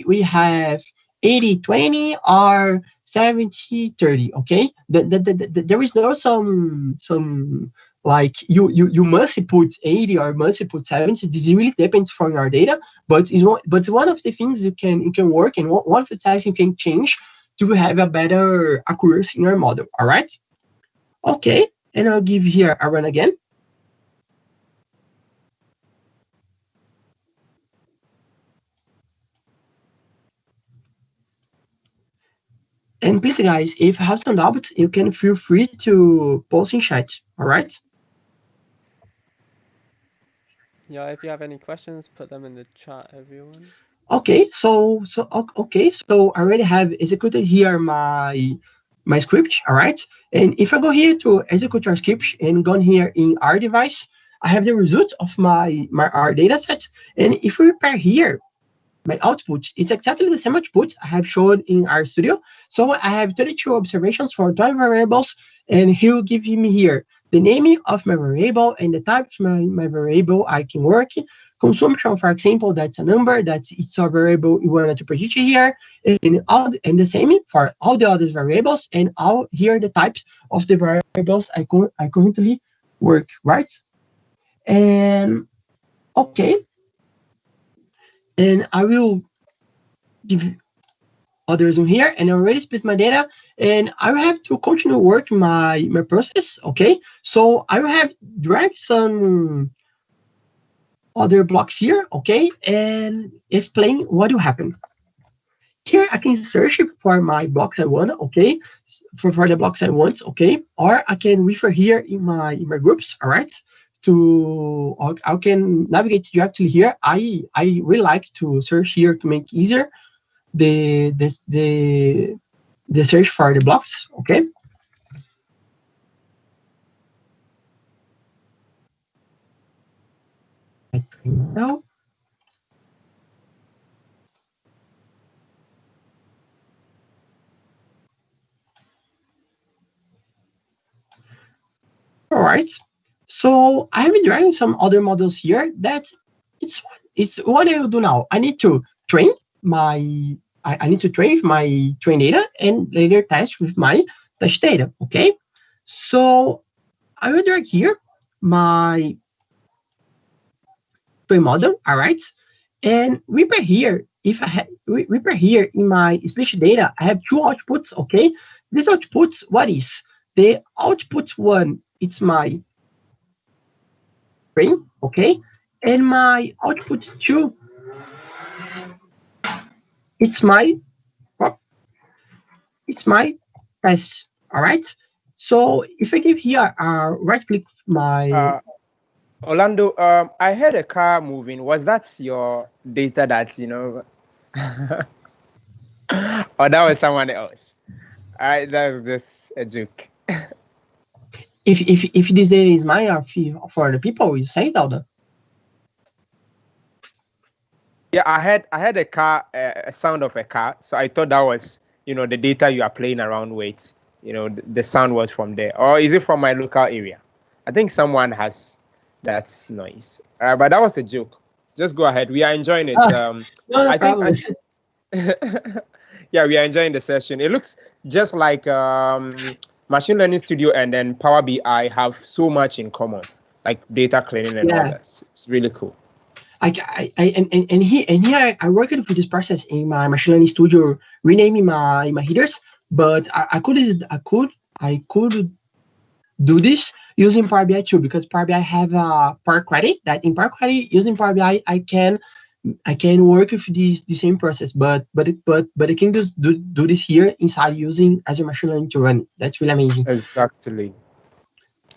we have 80-20 or 70-30. Okay, there is no some like you must put 80 or must put 70. This really depends from your data, but one of the things you can work, and one of the tasks you can change to have a better accuracy in your model. All right. Okay, and I'll give here a run again. And please, guys, if you have some doubts, you can feel free to post in chat. All right. Yeah, if you have any questions, put them in the chat, everyone. Okay, so I already have executed here my script, all right? And if I go here to execute our script and go here in our device, I have the result of my our data set. And if we prepare here my output, it's exactly the same output I have shown in our studio. So I have 32 observations for 12 variables, and he will give me here the name of my variable and the type of my variable I can work. Consumption, for example, that's a number, that's it's a variable you wanted to predict here, and the same for all the other variables, and all here the types of the variables I currently work, right? And okay, and I will give others in here, and I already split my data, and I will have to continue work my process. Okay, so I will have drag some other blocks here, okay, and explain what will happen. Here I can search for my blocks I want, okay, for the blocks I want, okay, or I can refer here in my groups, all right. Or I can navigate directly here. I really like to search here to make easier the this the search for the blocks, okay. Now, all right. So I have been driving some other models here. It's what I will do now. I need to train I need to train with my train data and later test with my test data. Okay. So I will drag here my train model. All right. And we pair here. If I we pair here in my speech data, I have two outputs. Okay. These outputs, what is the output one? It's my train, okay? And my output 2, it's my oh, it's my test, all right? So if I give here right click my Orlando, I heard a car moving. Was that your data that, or that was someone else? All right, that's just a joke. if this data is mine or for the people, you say that. Yeah, I had a car, a sound of a car. So I thought that was, the data you are playing around with. The sound was from there. Or is it from my local area? I think someone has that noise. But that was a joke. Just go ahead. We are enjoying it. No I problem. Yeah, we are enjoying the session. It looks just like Machine Learning Studio and then Power BI have so much in common, like data cleaning and all that. It's really cool. Here I worked with this process in my machine learning studio, renaming my headers, but I could do this using Power BI too, because Power BI have a Power Query that in Power Query using Power BI I can work with the same process, but I can just do this here inside using Azure Machine Learning to run it. That's really amazing. Exactly.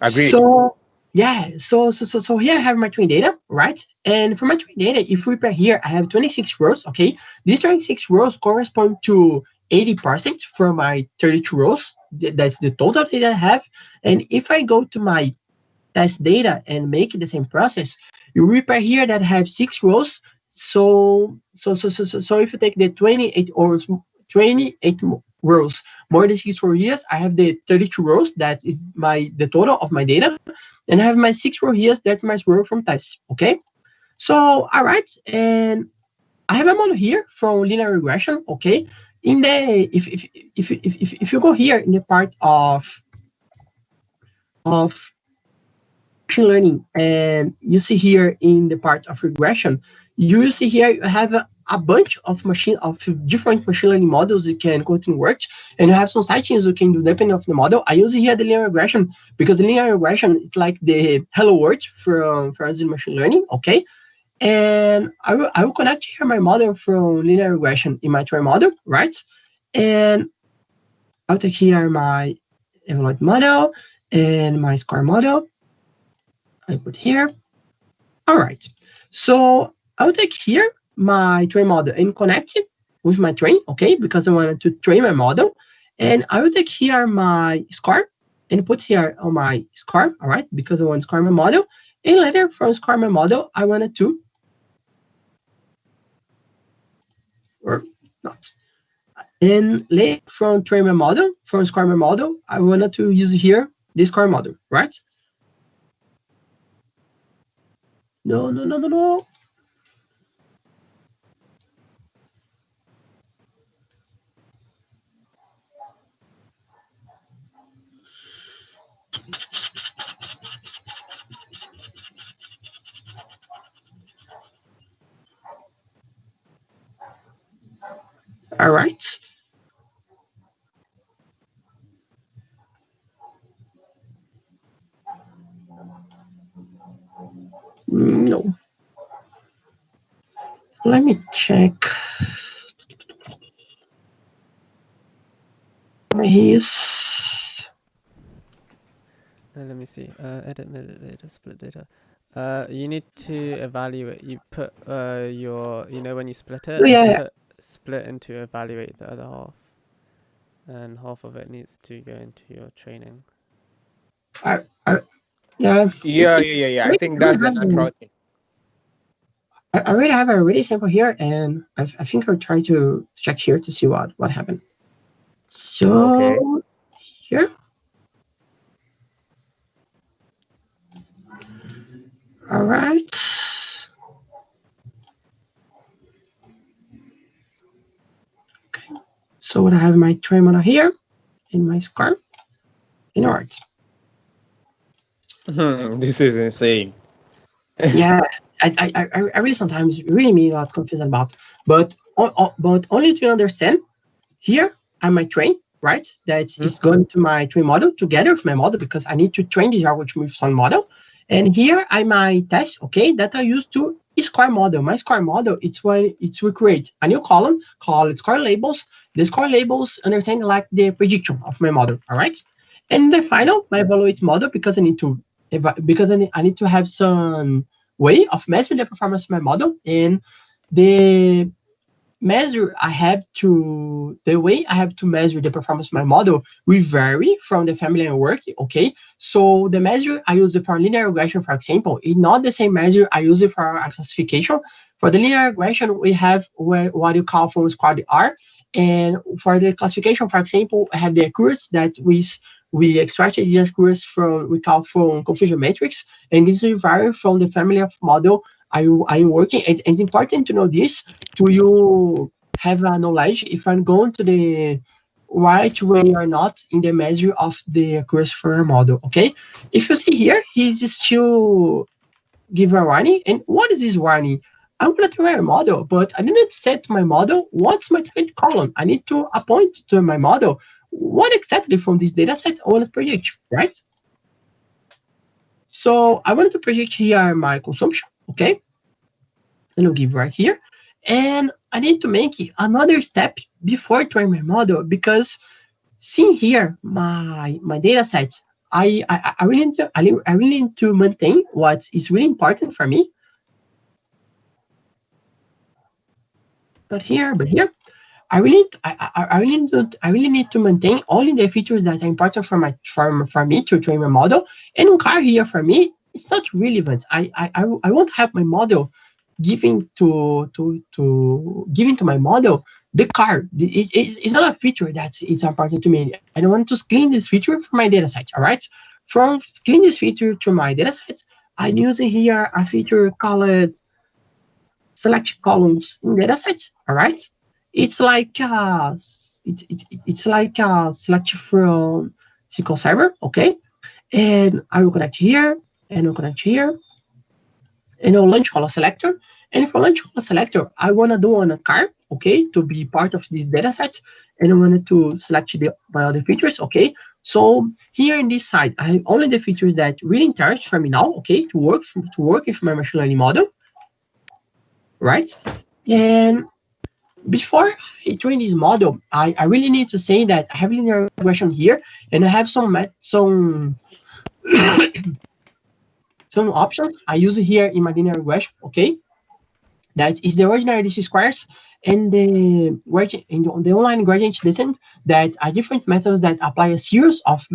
Agreed. So yeah, so here I have my training data, right? And for my training data, if we pair here, I have 26 rows. Okay, these 26 rows correspond to 80% from my 32 rows. That's the total data I have. And if I go to my test data and make the same process, you repair here that have 6 rows. So if you take the 28 rows more than 6 rows, I have the 32 rows. That is the total of my data, and I have my 6 rows here. That's my row from test. Okay. So all right, and I have a model here from linear regression. Okay. In the if you go here in the part of machine learning, and you see here in the part of regression, you see here you have a bunch of different machine learning models you can continue work, and you have some sightings you can do depending of the model. I use here the linear regression because the linear regression it's like the hello world from us in machine learning. Okay. And I will connect here my model from linear regression in my train model, right? And I'll take here my evaluate model and my score model. I put here. All right. So I'll take here my train model and connect it with my train, okay, because I wanted to train my model. And I will take here my score and put here on my score, all right, because I want to score my model. And later from score my model, I wanted to, or not. And later from train my model, from score my model, I wanted to use here this score model, right? No. All right. No. Let me check. His. Let me see. Edit metadata, split data. You need to evaluate. You put your, when you split it, put split into evaluate the other half, and half of it needs to go into your training. Yeah. I think that's the natural thing. I already have a really sample here, and I think I'll try to check here to see what happened. So here. All right. Okay. So I have my train model here in my scar. And all right. This is insane. Yeah, I really sometimes really me got confused about, but only to understand here I'm my train, right? That is going to my train model together with my model because I need to train the algorithm with some model. And here I my test, okay, that I use to score model. My score model, it's when we create a new column called score labels. The score labels understand like the prediction of my model, all right? And the final, my evaluate model, because I need to have some way of measuring the performance of my model, and the way I have to measure the performance of my model will vary from the family I work. Okay, so the measure I use for linear regression, for example, is not the same measure I use for a classification. For the linear regression, we have what you call from squad R, and for the classification, for example, I have the accuracy that we extracted the accuracy we call from confusion matrix, and this will vary from the family of model I'm working. It's important to know this to you have a knowledge if I'm going to the right way or not in the measure of the accuracy for a model. Okay, if you see here, he's still give a warning. And what is this warning? I'm going to train a model, but I didn't set my model what's my target column. I need to appoint to my model what exactly from this data set I want to predict, right? So I wanted to predict here my consumption, okay? And I'll give right here. And I need to make another step before training my model because seeing here my data sets, I really need to maintain what is really important for me. But here, I really need to maintain only the features that are important for me to train my model. And on car here for me, it's not relevant. I won't have my model giving to my model the car. It's not a feature that is important to me. I don't want to clean this feature from my data set. All right, from clean this feature to my data set, I'm using here a feature called select columns in data set. All right, it's like it's like a select from SQL Server. Okay, and I will connect here and I'll connect here. And I'll launch column selector. And for launch column selector, I want to do on a car, okay, to be part of this data set. And I wanted to select my other features, okay. So here in this side, I have only the features that really interest for me now, okay, to work with my machine learning model, right? And before I train this model, I really need to say that I have linear regression here, and I have some some options I use here in my linear regression. Okay, that is the ordinary least squares and the online gradient descent that are different methods that apply a series of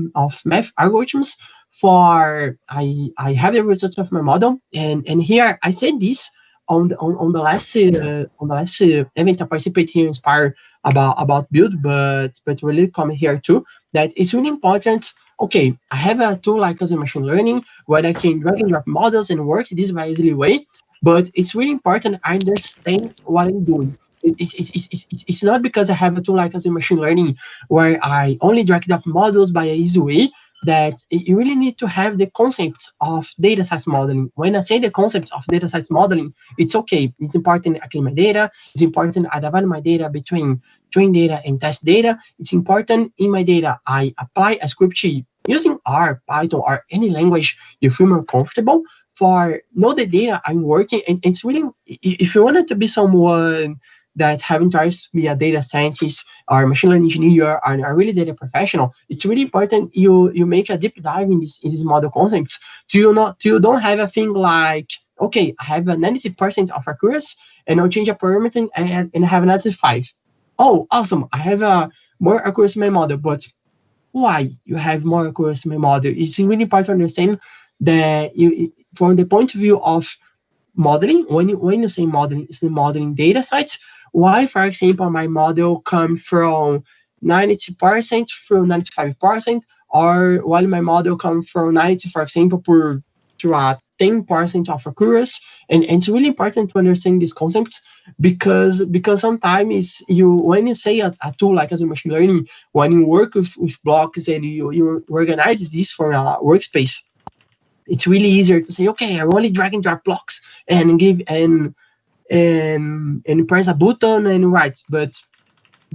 math algorithms for I have the result of my model, and here I said this on the last event I participate here in Inspire about build, but really comment here too that it's really important. Okay, I have a tool like as a machine learning where I can drag and drop models and work this by easily way, but it's really important I understand what I'm doing. It's not because I have a tool like as a machine learning where I only drag up models by a easy way that you really need to have the concepts of data science modeling. When I say the concepts of data science modeling, it's okay. It's important I clean my data. It's important I divide my data between train data and test data. It's important in my data I apply a script using R, Python, or any language you feel more comfortable for know the data I'm working. And it's really, if you wanted to be someone that having tries to be a data scientist or machine learning engineer or a really data professional, it's really important you make a deep dive in this model concepts to you don't have a thing like, okay, I have a 90% of accuracy and I'll change a parameter and I have another 5. Oh, awesome! I have a more accuracy in my model, but why you have more accuracy in my model? It's really important to understand that you, from the point of view of modeling, when you say modeling, it's the modeling data sets. Why, for example, my model come from 90% through 95%, or while my model come from 90, for example, to a 10% of accuracy. And it's really important to understand these concepts because sometimes you when you say a tool like as a machine learning, when you work with blocks and you organize this for a workspace, it's really easier to say, okay, I only drag and drop blocks and give and press a button and write. But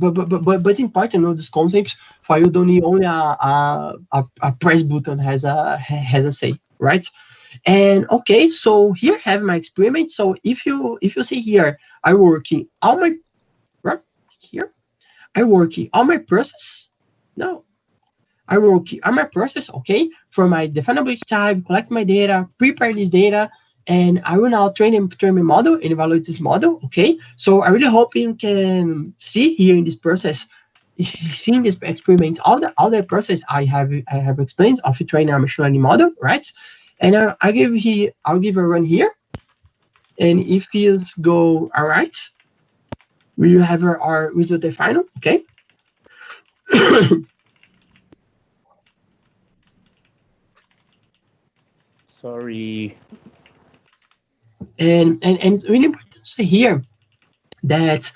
it's important to know these concepts for you don't need only a press button has a say, right? And okay, so here I have my experiment. So if you see here, I working all my right here, I working all my process. No, I work on my process, okay, for my definability type, collect my data, prepare this data, and I will now train my model and evaluate this model, okay? So I really hope you can see here in this process, seeing this experiment, all the process I have explained of training a machine learning model, right? And I'll give a run here, and if things go all right, we will have our result final, okay? Sorry. And it's really important to say here that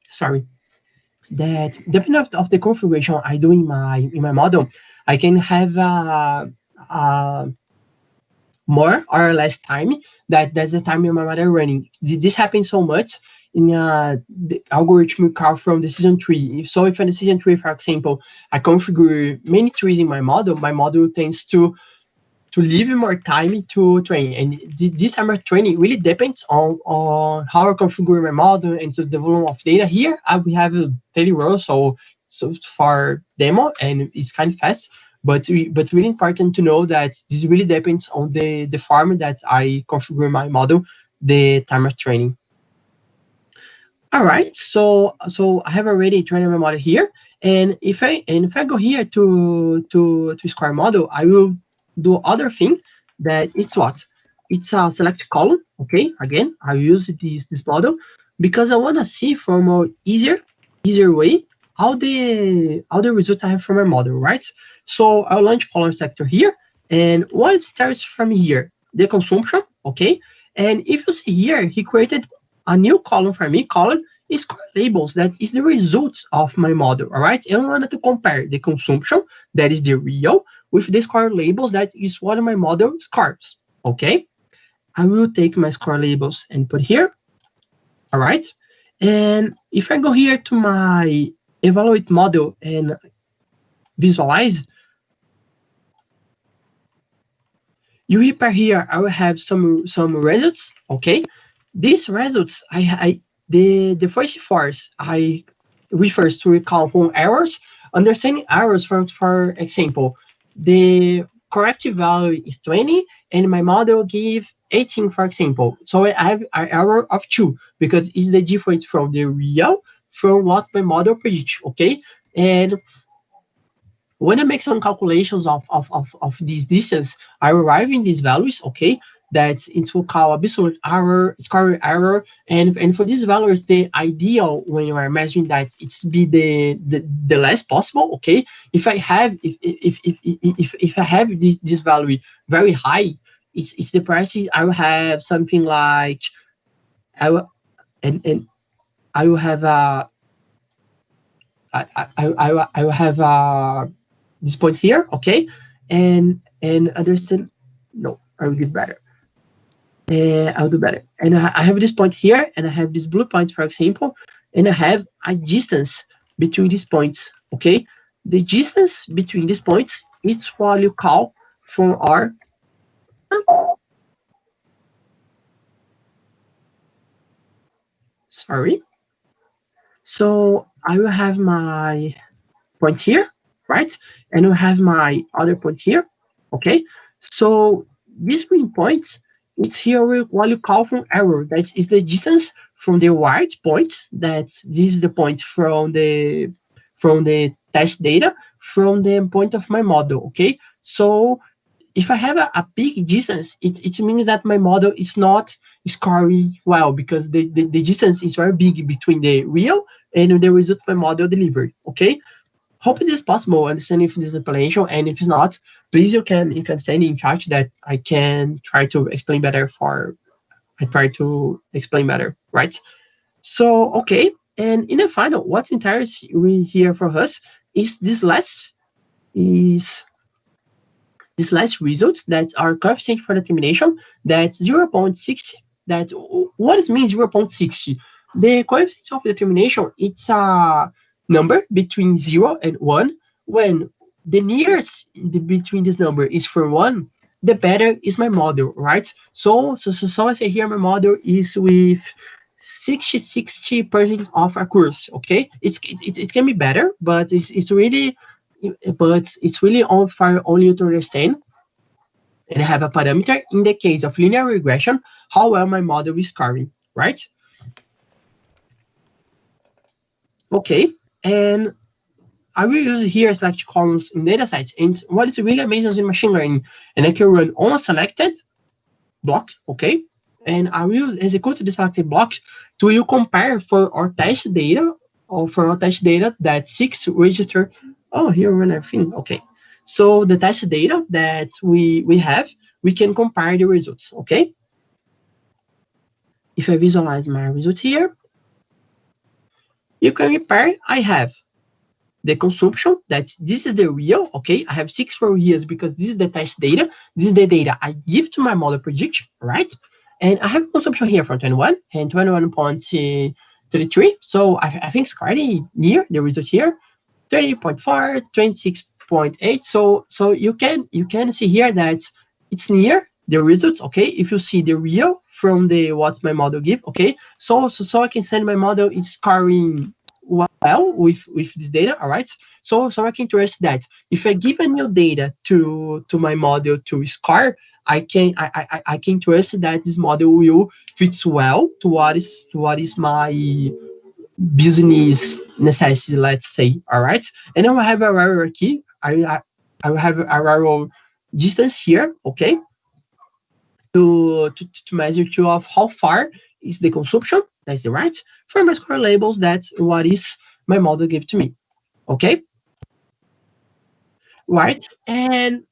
sorry, that depending of the configuration I do in my model, I can have more or less time. That's the time in my model running. This happens so much in the algorithm call from decision tree. If a decision tree, for example, I configure many trees in my model tends to leave more time to train. And this time of training really depends on how I configure my model and so the volume of data. Here we have a daily row, so for demo, and it's kind of fast. But it's really important to know that this really depends on the farm that I configure my model, the time of training. All right, so I have already trained my model here, and if I go here to square model, I will do other thing that it's what it's a select column. Okay, again I use this model because I want to see from a easier way all the results I have from my model, right? So I'll launch column sector here, and what starts from here, the consumption. Okay, and if you see here, he created a new column for me. Column is score labels, that is the results of my model. All right, and I wanted to compare the consumption, that is the real, with the score labels, that is what my model scores. Okay, I will take my score labels and put here. All right, and if I go here to my evaluate model and visualize, you here I will have some results. Okay, these results I The first force I refers to recall from errors. Understanding errors, for example, the corrective value is 20 and my model give 18, for example. So I have an error of 2 because it's the difference from the real from what my model predicts, okay? And when I make some calculations of this distance, I arrive in these values, okay? That it will call absolute error, square error, and for these values, the ideal when you are measuring that it's be the less possible, okay? If I have if I have this value very high, it's the prices I will have something like I will and I will have I will have this point here, okay, and understand. No, I will get better. I'll do better. And I have this point here, and I have this blue point, for example, and I have a distance between these points, okay? The distance between these points is what you call from our sorry. So I will have my point here, right? And I have my other point here, okay? So these green points, it's here what you call from error. That is the distance from the white point. That this is the point from the test data from the point of my model, okay? So if I have a big distance, it means that my model is not scoring well because the distance is very big between the real and the result my model delivered, okay? Hope it is possible understand if this is explanation, and if it's not, please you can send in chat that I can try to explain better right? So okay, and in the final, what's entirely here for us is this last results that are coefficient for determination that's 0.60. That what does mean 0.60? The coefficient of determination, it's a number between 0 and 1. When the nearest between this number is from 1, the better is my model, right? So I say here my model is with 60% of accuracy, okay? It can be better, but it's really on for only to understand and have a parameter in the case of linear regression, how well my model is scoring, right? Okay, and I will use here select columns in data sets. And what is really amazing in machine learning, and I can run on a selected block, okay? And I will execute the selected block to compare for our test data, or for our test data that 6 register. Oh, here run everything, okay. So the test data that we have, we can compare the results, okay? If I visualize my results here, you can compare, I have the consumption, that this is the real, okay? I have 6 for years because this is the test data. This is the data I give to my model prediction, right? And I have consumption here from 21 and 21.33. So I think it's quite near the result here. 30.4, 26.8. So you can see here that it's near the results, okay? If you see the real from the what my model give, okay? So I can send my model is scoring well with this data, all right? So I can trust that if I give a new data to my model to score, I can trust that this model will fits well to what is my business necessity, let's say, all right? And then I have a hierarchy. I will have a arrow distance here, okay? To measure of how far is the consumption, that's the right, for my score labels, that's what is my model give to me, okay? Right, and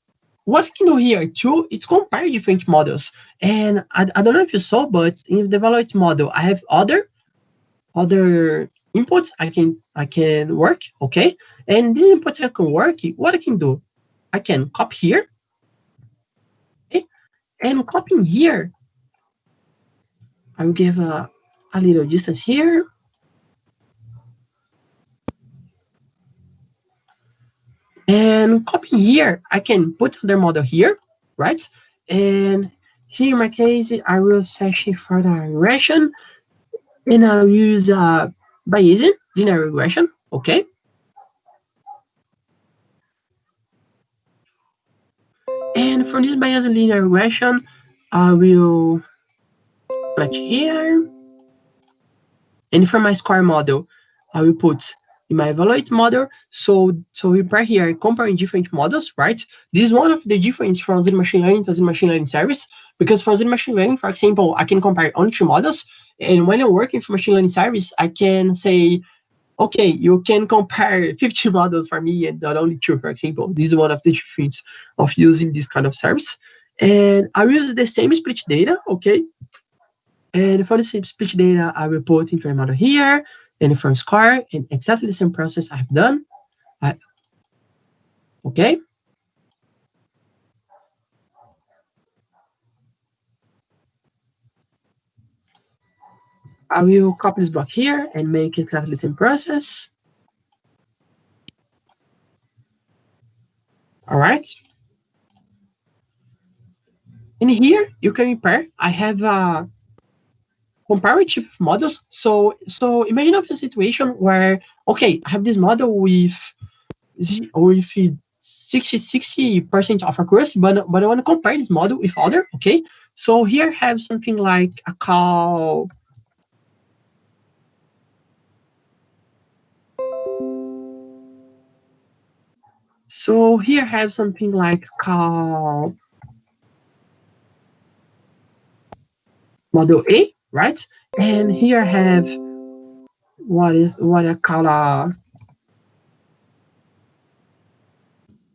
what I can do here too, it's compare different models. And I don't know if you saw, but in the evaluate model, I have other inputs I can work, okay? And this input I can work, what I can do, I can copy here, okay? And copying here, I will give a little distance here. And copying here, I can put the model here, right? And here in my case, I will search for the regression. And I'll use Bayesian linear regression, okay? And from this Bayesian linear regression, I will select here. And for my score model, I will put in my evaluate model. So we prepare here comparing different models, right? This is one of the difference from Azure machine learning to Azure machine learning service, because for Azure machine learning, for example, I can compare only two models. And when I'm working for machine learning service, I can say, okay, you can compare 50 models for me and not only two, for example. This is one of the difference of using this kind of service. And I use the same split data, okay? And for the same split data, I will put into a model here and from score, and exactly the same process I've done. Okay. I will copy this block here and make exactly the same process. All right. And here you can compare. I have comparative models. So imagine a situation where, okay, I have this model with 60% of accuracy, but I want to compare this model with other, okay? So here I have something like a call. So here I have something like call model A, right? And here I have what I call a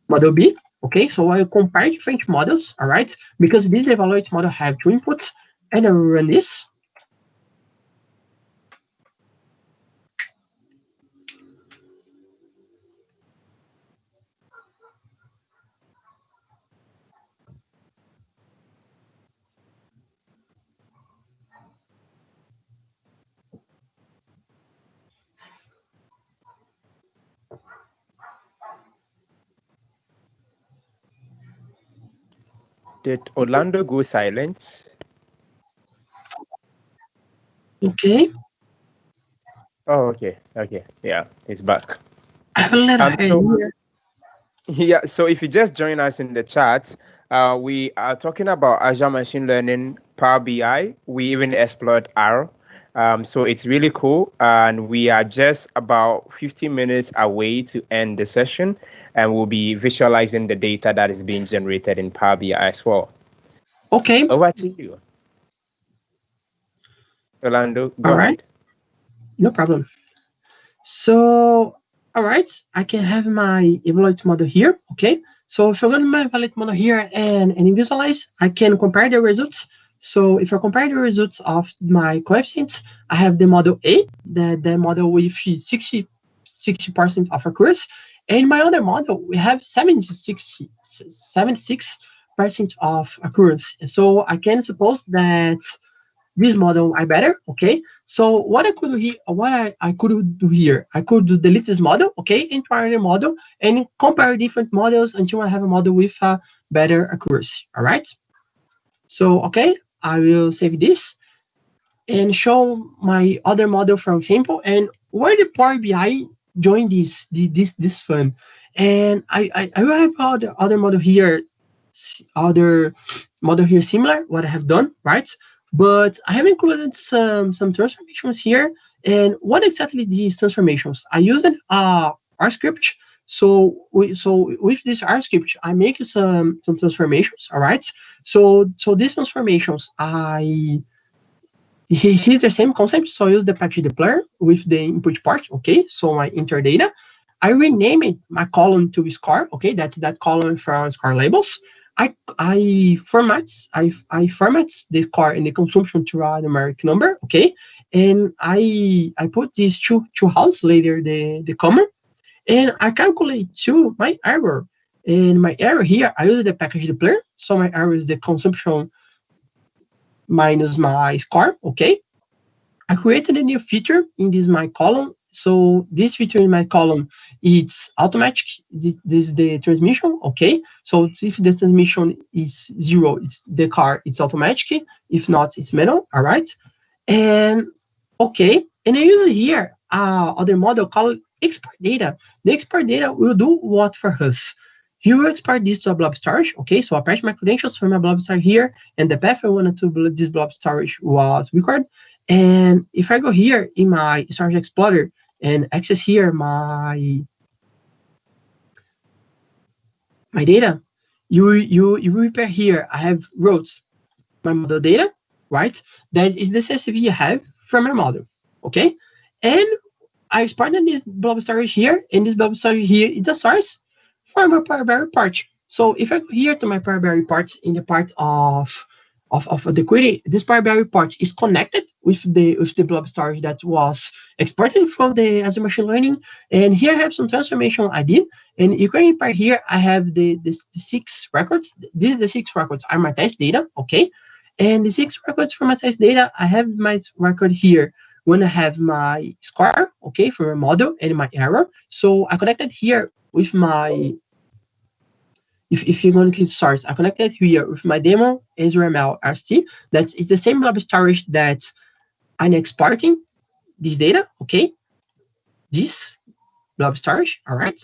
model B. Okay, so I compare different models, all right? Because this evaluate model have two inputs, and I will run this. Did Orlando go silent? Okay. Oh, okay. Okay. Yeah, he's back. I have a letter So here. yeah, so if you just join us in the chat, we are talking about Azure Machine Learning, Power BI. We even explored R. So it's really cool. And we are just about 15 minutes away to end the session. And we'll be visualizing the data that is being generated in Power BI as well. Okay. Over to you. Orlando, go All right. ahead. No problem. So, all right, I can have my evaluate model here, okay? So if I go to my evaluate model here and visualize, I can compare the results. So if I compare the results of my coefficients, I have the model A, the model with 60% of accuracy. And my other model, we have 76% of accuracy. So I can suppose that this model I better, okay? So what I could do here, I could do here, I could delete this model, okay, and try the model and compare different models until I have a model with a better accuracy, all right? So, okay, I will save this and show my other model, for example, and where the Power BI join this fun. And I will have other model here, similar what I have done, right? But I have included some transformations here. And what exactly these transformations? I used R script. So with this R script, I make some transformations. All right. So these transformations, here's the same concept. So I use the package deployer with the input part. Okay. So my enter data. I rename it my column to score. Okay, that's that column from score labels. I formats the score and the consumption to a numeric number. Okay, and I put these two halves later the comma, and I calculate too my error. And my error here, I use the package deployer. So my error is the consumption minus my score. Okay, I created a new feature in this my column. So this feature in my column, it's automatic. This is the transmission, okay? So if the transmission is 0, it's the car, it's automatic. If not, it's manual, all right? And Okay, and I use here other model called export data. The export data will do what for us? He will export this to a blob storage. Okay, so I patch my credentials from my blob storage here, and the path I wanted to this blob storage was recorded. And if I go here in my storage explorer and access here my data, you repair here. I have rows, my model data, right? That is the CSV I have from my model. Okay, and I exported this blob storage here, and this blob storage here is a source for my primary part. So if I go here to my primary parts in the part of the query, this primary part is connected with the blob storage that was exported from the Azure Machine Learning. And here I have some transformation I did. And you can impart here, I have the 6 records. These are the 6 records are my test data, okay? And the 6 records from my test data, I have my record here when I have my score, okay, for my model and my error. So I connected here with my, if you're going to click source, I connected here with my demo Azure ML RST. It's the same blob storage that I'm exporting this data, okay? This blob storage, all right?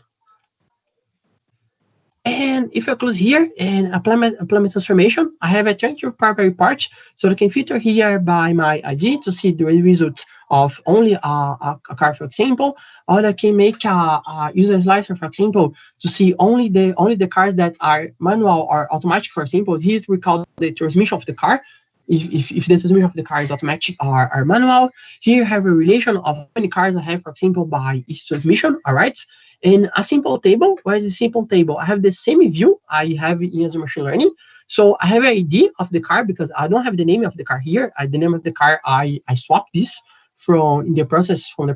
And if I close here and apply my transformation, I have a 20 primary part. So I can filter here by my ID to see the results of only a car, for example, or I can make a user slicer, for example, to see only the cars that are manual or automatic. For example, here we call the transmission of the car. If the transmission of the car is automatic or manual, here you have a relation of how many cars I have, for example, by each transmission, all right? In a simple table, where is the simple table? I have the same view I have in Azure Machine Learning. So I have an ID of the car because I don't have the name of the car here. The name of the car, I swap this from the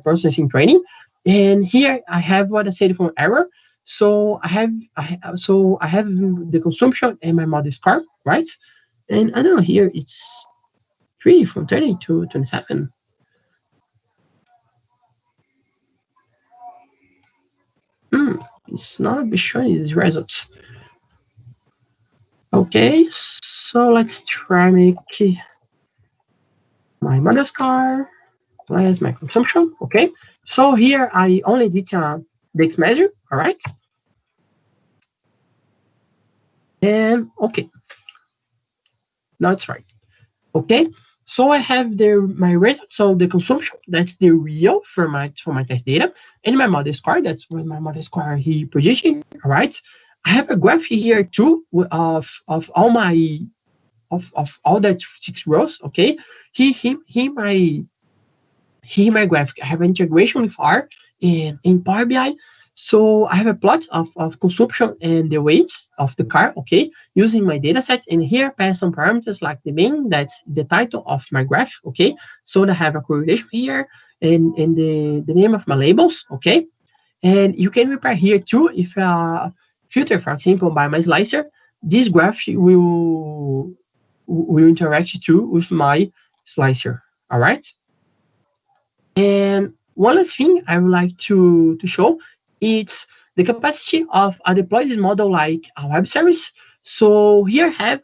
processing training. And here I have what I said from error. So I have the consumption and my model score, right? And I don't know, here it's 3 from 30 to 27. It's not showing these results. Okay, so let's try make my model score. Where's my consumption? Okay, so here I only did the X measure, all right? And okay, now it's right. Okay, so I have my results. So the consumption, that's the real for my test data, and my model score, that's what my model score he positioned. All right, I have a graph here too of all my of all that 6 rows. Okay, here my graphic. I have integration with R in Power BI. So I have a plot of consumption and the weights of the car, okay, using my data set. And here I pass some parameters like the main, that's the title of my graph, okay. So I have a correlation here and the name of my labels, okay. And you can repair here too if filter, for example, by my slicer, this graph will interact too with my slicer, all right. And one last thing I would like to show, it's the capacity of a deployed model like a web service. So here I have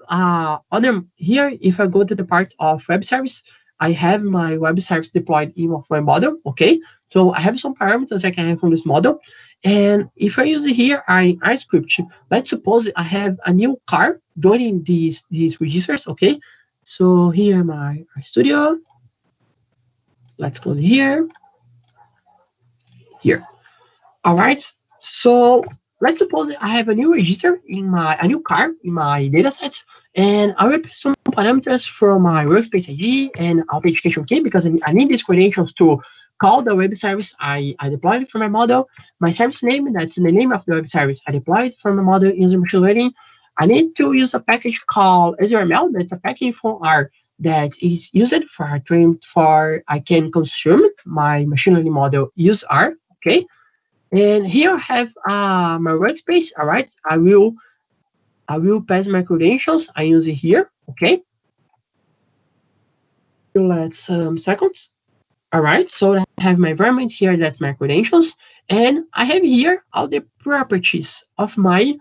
here, if I go to the part of web service, I have my web service deployed in my model, okay? So I have some parameters I can have from this model. And if I use it here, I script, let's suppose I have a new car joining these registers, okay? So here my studio. Let's close here. All right. So let's suppose I have a new register a new car in my data sets, and I will pass some parameters from my Workspace ID and authentication key because I need these credentials to call the web service I deployed from my model. My service name, that's the name of the web service I deployed from my model in Azure Machine Learning. I need to use a package called Azure ML. That's a package for R that is used for I can consume my machine learning model use R, okay. And here I have my workspace. All right, I will pass my credentials. I use it here, okay. Let's seconds. All right, so I have my environment here. That's my credentials, and I have here all the properties of my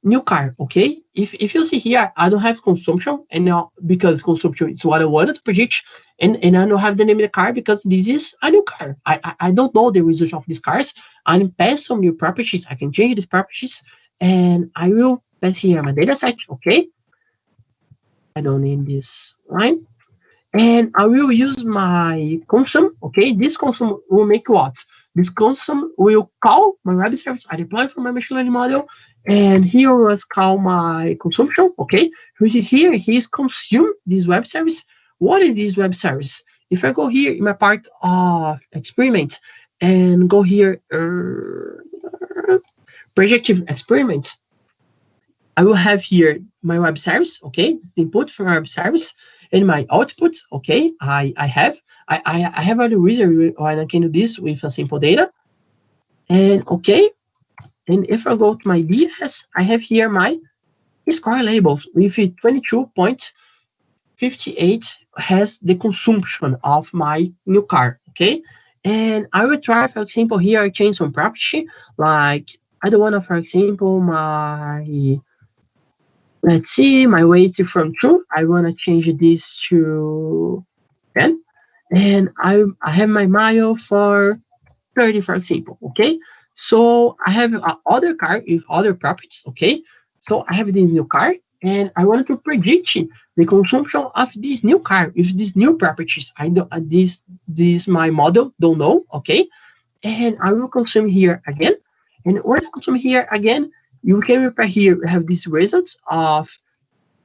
new car, okay? If you see here, I don't have consumption, and now because consumption is what I wanted to predict, and I don't have the name of the car because this is a new car. I don't know the result of these cars. I pass some new properties. I can change these properties, and I will pass here my data set, okay? I don't need this line. And I will use my consum, okay? This consum will make what? This consum will call my web service I deploy from my machine learning model, and here was call my consumption, okay? Here, he's consume this web service. What is this web service? If I go here in my part of experiment and go here, projective experiments, I will have here my web service, okay? The input from my web service and my output, okay? I have a wizard when I can do this with a simple data. And okay, and if I go to my DS, I have here my score labels with 22.58 has the consumption of my new car, okay? And I will try, for example, here I change some property, like I don't want to, for example, let's see, my weight from 2, I want to change this to 10. And I have my mile for 30, for example, okay? So I have other car with other properties, okay? So I have this new car, and I want to predict the consumption of this new car with these new properties. I don't, this my model don't know, okay? And I will consume here again. And when I consume here again, you can repair here, we have this result of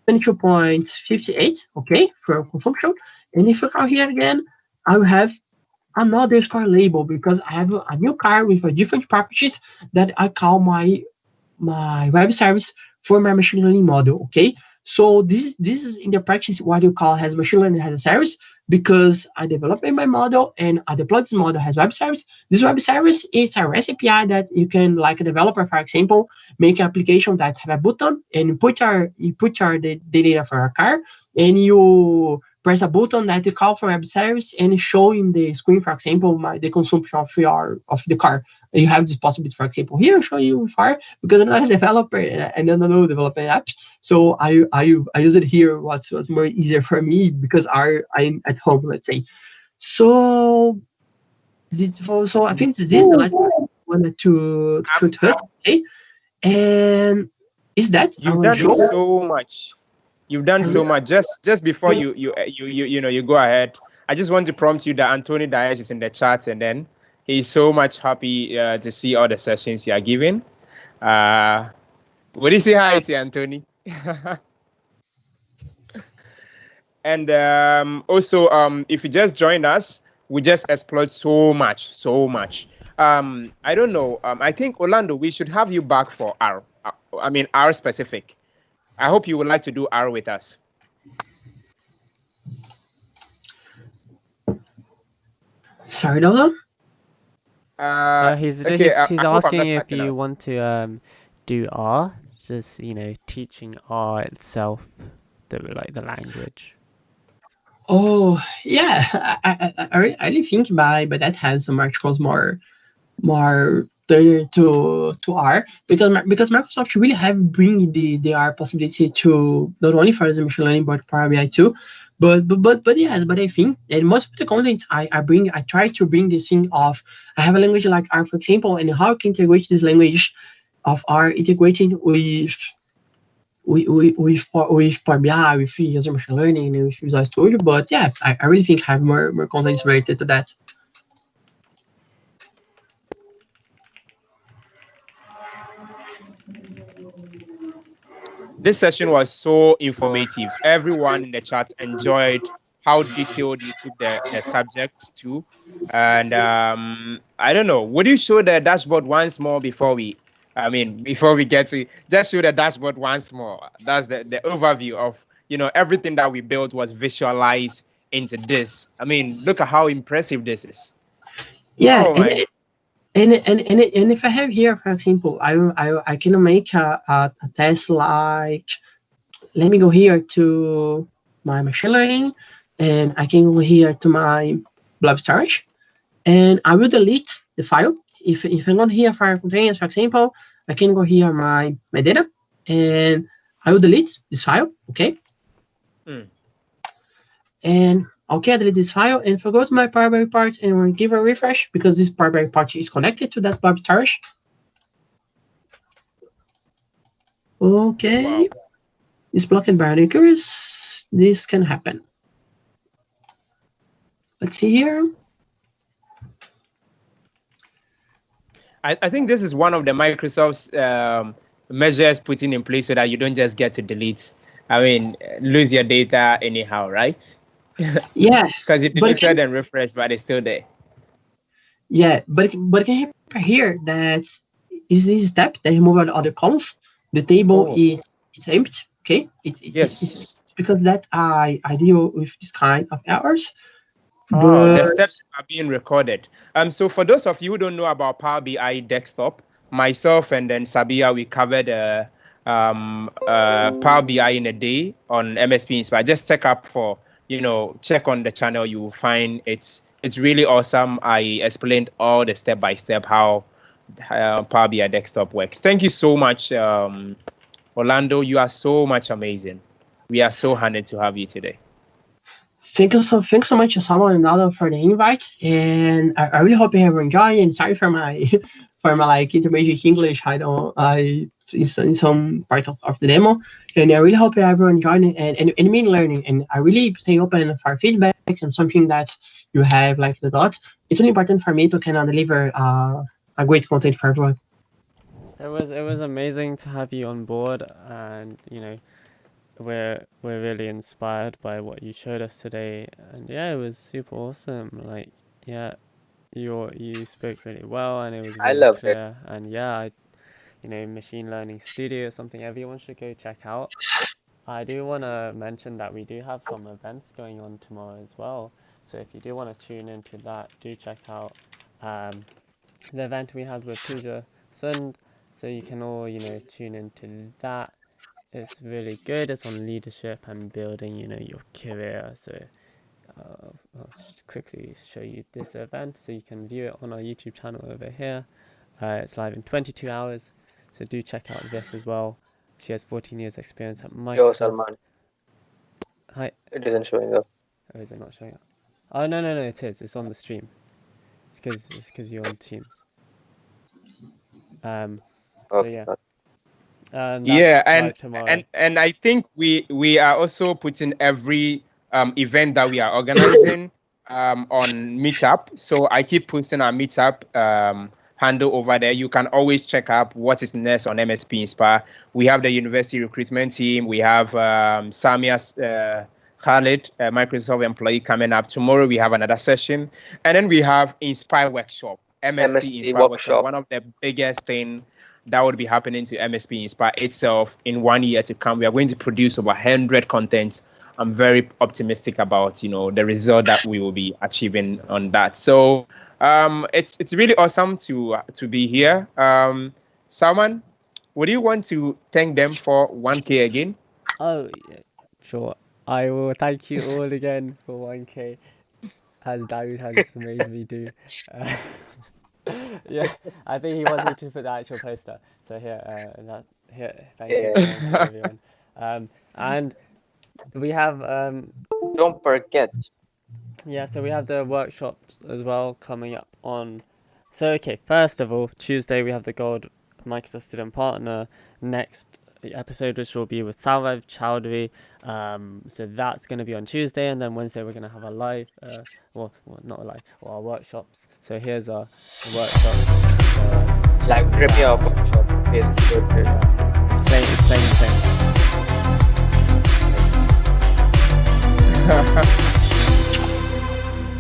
22.58, okay, for consumption. And if I come here again, I will have another score label because I have a new car with a different properties that I call my web service for my machine learning model, okay? So this is in the practice what you call as machine learning as a service, because I developed my model and I deployed this model as web service. This web service is a REST API that you can, like a developer, for example, make an application that have a button and you put the data for a car, and you press a button that you call for web service and show in the screen, for example, the consumption of the car. And you have this possibility, for example, here I'll show you far because I'm not a developer and I don't know developing apps. So I use it here. What's more easier for me because I'm at home, let's say. So I think this is the last one I wanted to host, okay? And is that you've done so much. You've done so much. Just before you go ahead, I just want to prompt you that Anthony Dias is in the chat, and then he's so much happy to see all the sessions you are giving. Would you say hi to Anthony? And also, if you just joined us, we just explored so much. I don't know. I think Orlando, we should have you back for R. R specific. I hope you would like to do R with us. Sorry, Dodo? He's asking if you want to do R, just teaching R itself, the language. Oh yeah, I really think by that has some articles more to R because Microsoft really have bring the R possibility to not only for the machine learning but Power BI too, but I think and most of the content I try to bring this thing of I have a language like R, for example, and how I can integrate this language of R integrating with Power BI, with user machine learning, and with Visual Studio. But yeah, I really think I have more content related to that. This session was so informative. Everyone in the chat enjoyed how detailed you took the subjects to. And I don't know, would you show the dashboard once more before we get to, just show the dashboard once more. That's the overview of, everything that we built was visualized into this. Look at how impressive this is. Yeah. Oh, and if I have here, for example, I can make a test like, let me go here to my machine learning, and I can go here to my blob storage, and I will delete the file. If I go here for containers, for example, I can go here my data, and I will delete this file, okay? And okay, I delete this file, and if I go to my Power BI report and we'll give a refresh, because this Power BI report is connected to that blob storage. Okay, wow. It's blocked by an increase. This can happen. Let's see here. I think this is one of the Microsoft's measures putting in place so that you don't just get to delete. I mean, lose your data anyhow, right? Yeah. Because you deleted and refreshed, but it's still there. Yeah, but can happen here that is this step that remove all the other columns. The table is empty. Okay, it's because that I deal with this kind of errors. The steps are being recorded. So for those of you who don't know about Power BI Desktop, myself and then Sabia, we covered Power BI in a day on MSP Inspire. Just check up for, check on the channel. You will find it's really awesome. I explained all the step by step how Power BI Desktop works. Thank you so much, Orlando. You are so much amazing. We are so honored to have you today. Thank you so much, Osama and Nado, for the invite, and I really hope you have enjoyed. And sorry for my like intermediate English. In some part of the demo, and I really hope you have enjoyed it and mean learning. And I really stay open for feedback and something that you have like the thoughts. It's really important for me to kind of deliver a great content for everyone. It was amazing to have you on board, and we're really inspired by what you showed us today, and yeah, it was super awesome. Like, yeah, you spoke really well, and it was really clear. And yeah, Machine Learning Studio is something everyone should go check out. I do want to mention that we do have some events going on tomorrow as well, so if you do want to tune into that, do check out the event we had with Pooja Sund, so you can all tune into that. It's really good. It's on leadership and building, your career. So I'll quickly show you this event so you can view it on our YouTube channel over here. It's live in 22 hours. So do check out this as well. She has 14 years experience at Microsoft. Yo, Salman. Hi. It isn't showing up. Oh, is it not showing up? Oh, no, it is. It's on the stream. It's because you're on Teams. So yeah. And I think we are also putting every event that we are organizing on Meetup. So I keep posting our Meetup handle over there. You can always check up what is next on MSP Inspire. We have the university recruitment team. We have Samia Khalid, a Microsoft employee, coming up tomorrow. We have another session, and then we have Inspire Workshop, MSP Inspire Workshop, one of the biggest things that would be happening to MSP Inspire itself in 1 year to come. We are going to produce over 100 contents. I'm very optimistic about, the result that we will be achieving on that. So it's really awesome to be here. Salman, would you want to thank them for 1K again? Oh, yeah, sure. I will thank you all again for 1K, as David has made me do. Yeah, I think he wants me to put the actual poster. So here, thank you everyone. And we have don't forget. Yeah, so we have the workshops as well coming up on. So okay, first of all, Tuesday we have the Gold Microsoft Student Partner next episode, which will be with Salvav Chowdhury. So that's going to be on Tuesday, and then Wednesday we're going to have a live, well, not a live, or our workshops. So here's our workshop. Live trivia workshop. Basically. It's playing.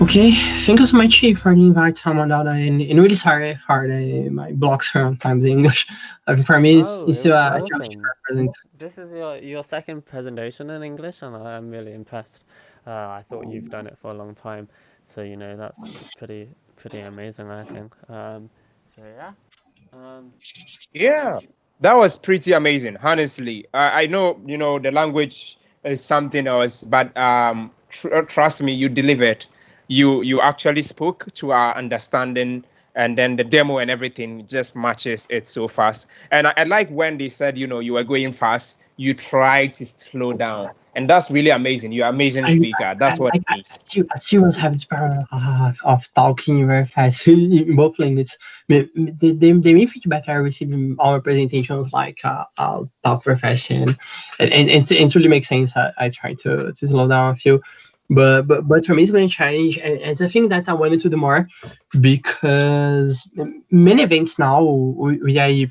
Okay, thank you so much for the invite, Salman, and really sorry for my blocks sometimes in English. For me, it's still a challenge to present. This is your second presentation in English, and I'm really impressed. I thought you've done it for a long time, so that's pretty amazing, I think. So yeah. Yeah, that was pretty amazing, honestly. I know the language is something else, but trust me, you delivered. You actually spoke to our understanding and then the demo and everything just matches it so fast. And I like when they said, you were going fast, you try to slow down, and that's really amazing. You're an amazing speaker. That's what it means. I still have this power of talking very fast in both languages. The main feedback I receive in our presentations, like I'll talk very fast, and it really makes sense. I try to slow down a few, but for me it's been a challenge, and it's a thing that I wanted to do more, because many events now we're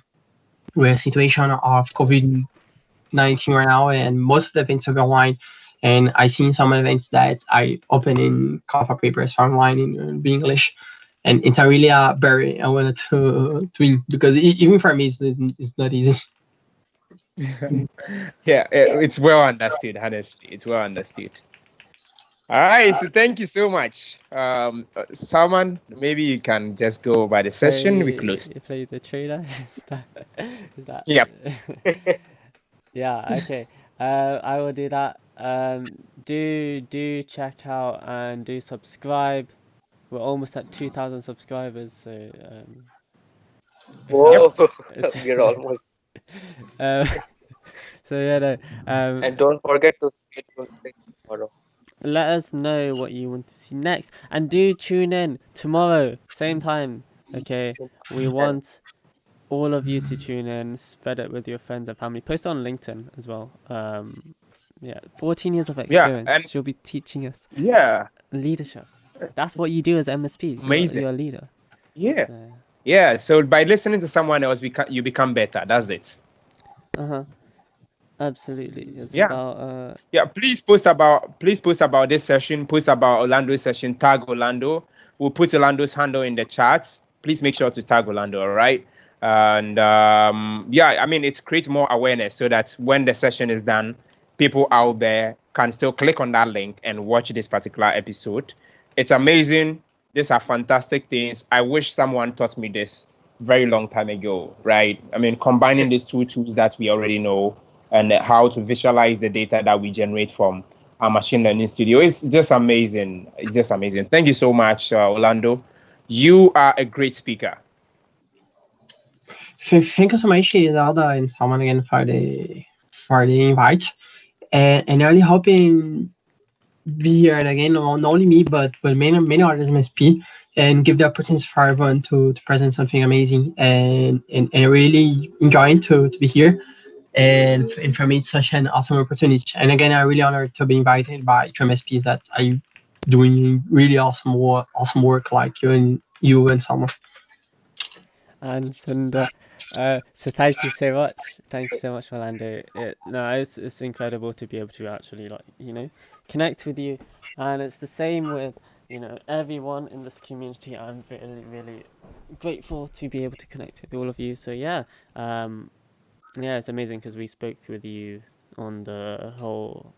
a situation of COVID-19 right now, and most of the events are online. And I seen some events that I open in cover papers for online in English, and it's a really barrier I wanted to win, because even for me it's not easy. Yeah, it's well understood. Honestly, it's well understood. All right, so thank you so much. Salman, maybe you can just go by the So session. We closed. you play the trailer? Is that? Yeah. Yeah. Okay. I will do that. Do check out and do subscribe. We're almost at 2,000 subscribers, so Whoa, it's- we're almost. um, so yeah, no, And don't forget to see it tomorrow. let us know what you want to see next, and do tune in tomorrow, same time. Okay, we want all of you to tune in, spread it with your friends and family, post it on LinkedIn as well. Yeah, 14 years of Yeah, experience. and She'll be teaching us yeah, leadership. That's what you do as MSPs. amazing. You're a leader. Yeah, So, yeah. So by listening to someone else, you become better. That's it. absolutely. It's Yeah. about Yeah, please post about this session, post about Orlando's session, tag Orlando. We'll put Orlando's handle in the chats. Please make sure to tag Orlando, all right? And yeah, I mean, it creates more awareness so that when the session is done, people out there can still click on that link and watch this particular episode. It's amazing. These are fantastic things. I wish someone taught me this very long time ago, right? I mean, combining these two tools that we already know and how to visualize the data that we generate from our machine learning studio. It's just amazing. It's just amazing. Thank you so much, Orlando. You are a great speaker. Thank you so much, Zelda and Salman, again for the invite, and I really hoping be here again, not only me but many others MSP, and give the opportunity for everyone to present something amazing, and I really enjoying to be here, and for me it's such an awesome opportunity. And again, I'm really honored to be invited by two MSPs that are doing really awesome work, like you and Salman. and Sunda. So thank you so much. Thank you so much, Orlando. It's incredible to be able to actually connect with you, and it's the same with everyone in this community. I'm really really grateful to be able to connect with all of you. So yeah, it's amazing because we spoke with you on the whole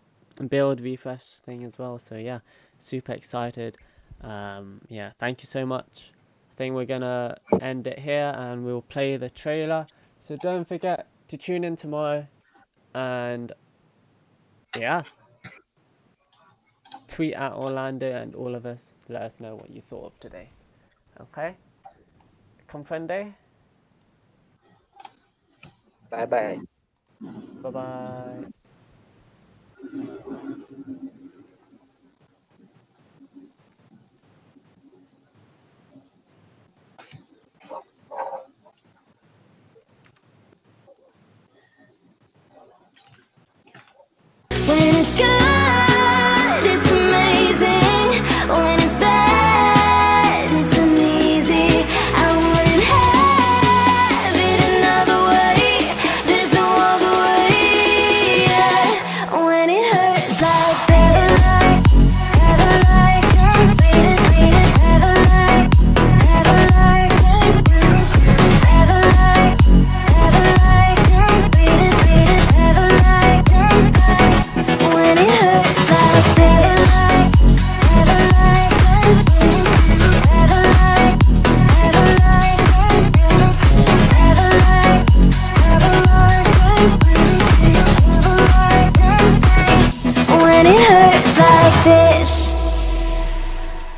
build refresh thing as well. So yeah, super excited. Yeah, thank you so much. I think we're gonna end it here and we'll play the trailer. So don't forget to tune in tomorrow, and yeah, tweet at Orlando and all of us. Let us know what you thought of today. Okay? Comprende? Bye bye. Bye bye.